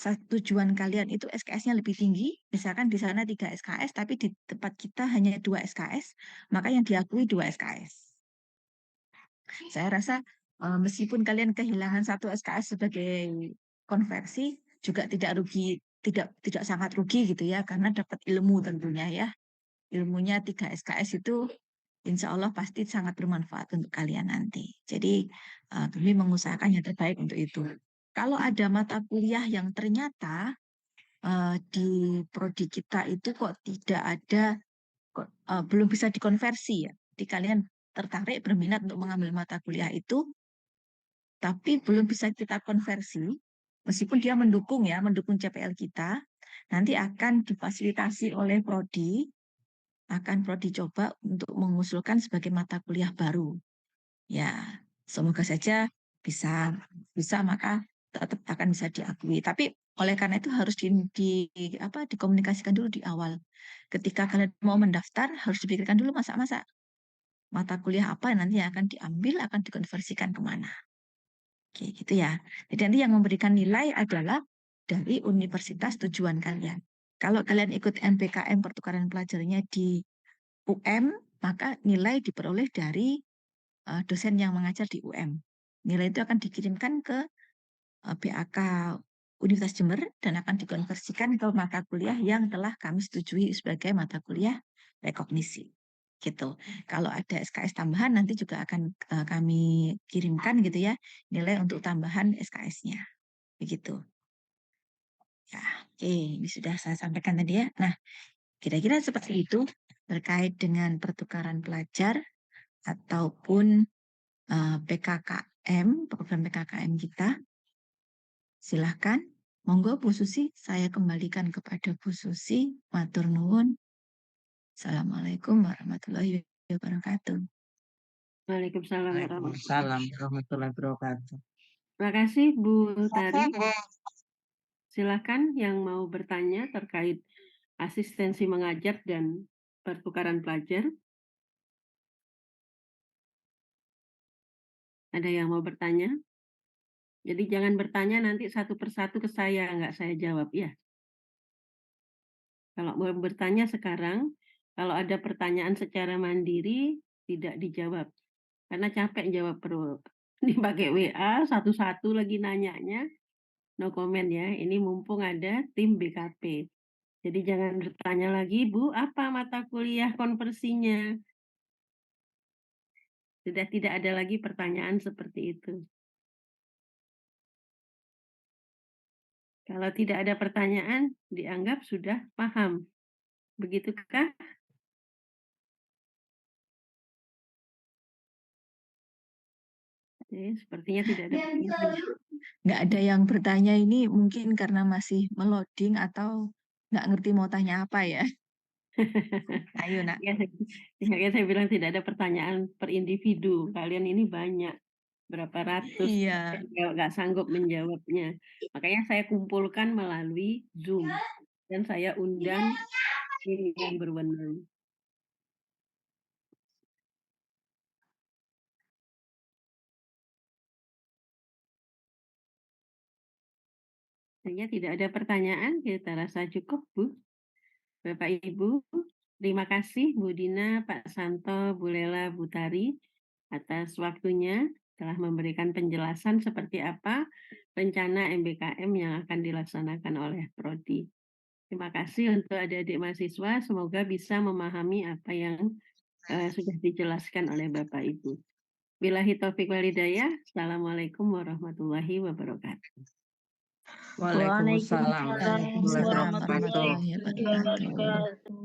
tujuan kalian itu SKS-nya lebih tinggi, misalkan di sana 3 SKS, tapi di tempat kita hanya 2 SKS, maka yang diakui 2 SKS. Saya rasa meskipun kalian kehilangan 1 SKS sebagai konversi, juga tidak rugi, tidak sangat rugi gitu ya, karena dapat ilmu tentunya ya. Ilmunya 3 SKS itu insya Allah pasti sangat bermanfaat untuk kalian nanti. Jadi kami mengusahakan yang terbaik untuk itu. Kalau ada mata kuliah yang ternyata di prodi kita itu kok tidak ada, belum bisa dikonversi ya. Jadi kalian tertarik berminat untuk mengambil mata kuliah itu, tapi belum bisa kita konversi, meskipun dia mendukung CPL kita, nanti akan difasilitasi oleh prodi, akan prodi coba untuk mengusulkan sebagai mata kuliah baru. Ya, semoga saja bisa maka tetap akan bisa diakui. Tapi oleh karena itu harus dikomunikasikan dulu di awal. Ketika kalian mau mendaftar, harus dipikirkan dulu masa-masa mata kuliah apa nanti yang akan diambil, akan dikonversikan kemana. Oke, gitu ya. Jadi nanti yang memberikan nilai adalah dari universitas tujuan kalian. Kalau kalian ikut MPKM pertukaran pelajarnya di UM, maka nilai diperoleh dari dosen yang mengajar di UM. Nilai itu akan dikirimkan ke BAK Universitas Jember dan akan dikonversikan ke mata kuliah yang telah kami setujui sebagai mata kuliah rekognisi. Gitu. Kalau ada SKS tambahan nanti juga akan kami kirimkan gitu ya, nilai untuk tambahan SKS-nya. Begitu. Ya, oke, ini sudah saya sampaikan tadi ya. Nah, kira-kira seperti itu terkait dengan pertukaran pelajar ataupun PKKM, program PKKM kita. Silahkan, monggo Bu Susi, saya kembalikan kepada Bu Susi. Matur nuwun. Assalamualaikum warahmatullahi wabarakatuh. Waalaikumsalam warahmatullahi Waalaikumsalam warahmatullahi wabarakatuh. Terima kasih Bu Tari. Silakan yang mau bertanya terkait asistensi mengajar dan pertukaran pelajar. Ada yang mau bertanya? Jadi jangan bertanya nanti satu persatu ke saya, nggak saya jawab ya. Kalau mau bertanya sekarang, kalau ada pertanyaan secara mandiri, tidak dijawab. Karena capek jawab dipakai WA, satu-satu lagi nanyanya. No comment ya, ini mumpung ada tim BKP. Jadi jangan bertanya lagi, Bu, apa mata kuliah konversinya? Sudah tidak ada lagi pertanyaan seperti itu. Kalau tidak ada pertanyaan, dianggap sudah paham. Begitukah? Sepertinya tidak ada pertanyaan. Nggak ada yang bertanya ini mungkin karena masih meloading atau nggak ngerti mau tanya apa ya. Ayo nak. Ya, saya bilang tidak ada pertanyaan per individu. Kalian ini banyak, berapa ratus, Iya. nggak sanggup menjawabnya. Makanya saya kumpulkan melalui Zoom dan saya undang yang berwenang. Sehingga tidak ada pertanyaan, kita rasa cukup, Bu. Bapak Ibu, terima kasih Bu Dina, Pak Santo, Bu Lela, Bu Tari atas waktunya telah memberikan penjelasan seperti apa rencana MBKM yang akan dilaksanakan oleh Prodi. Terima kasih untuk adik-adik mahasiswa, semoga bisa memahami apa yang sudah dijelaskan oleh Bapak Ibu. Billahi taufiq walhidayah. Assalamualaikum warahmatullahi wabarakatuh. Waalaikumsalam Waalaikumsalam warahmatullahi Waalaikumsalam wabarakatuh. warahmatullahi wabarakatuh. wabarakatuh.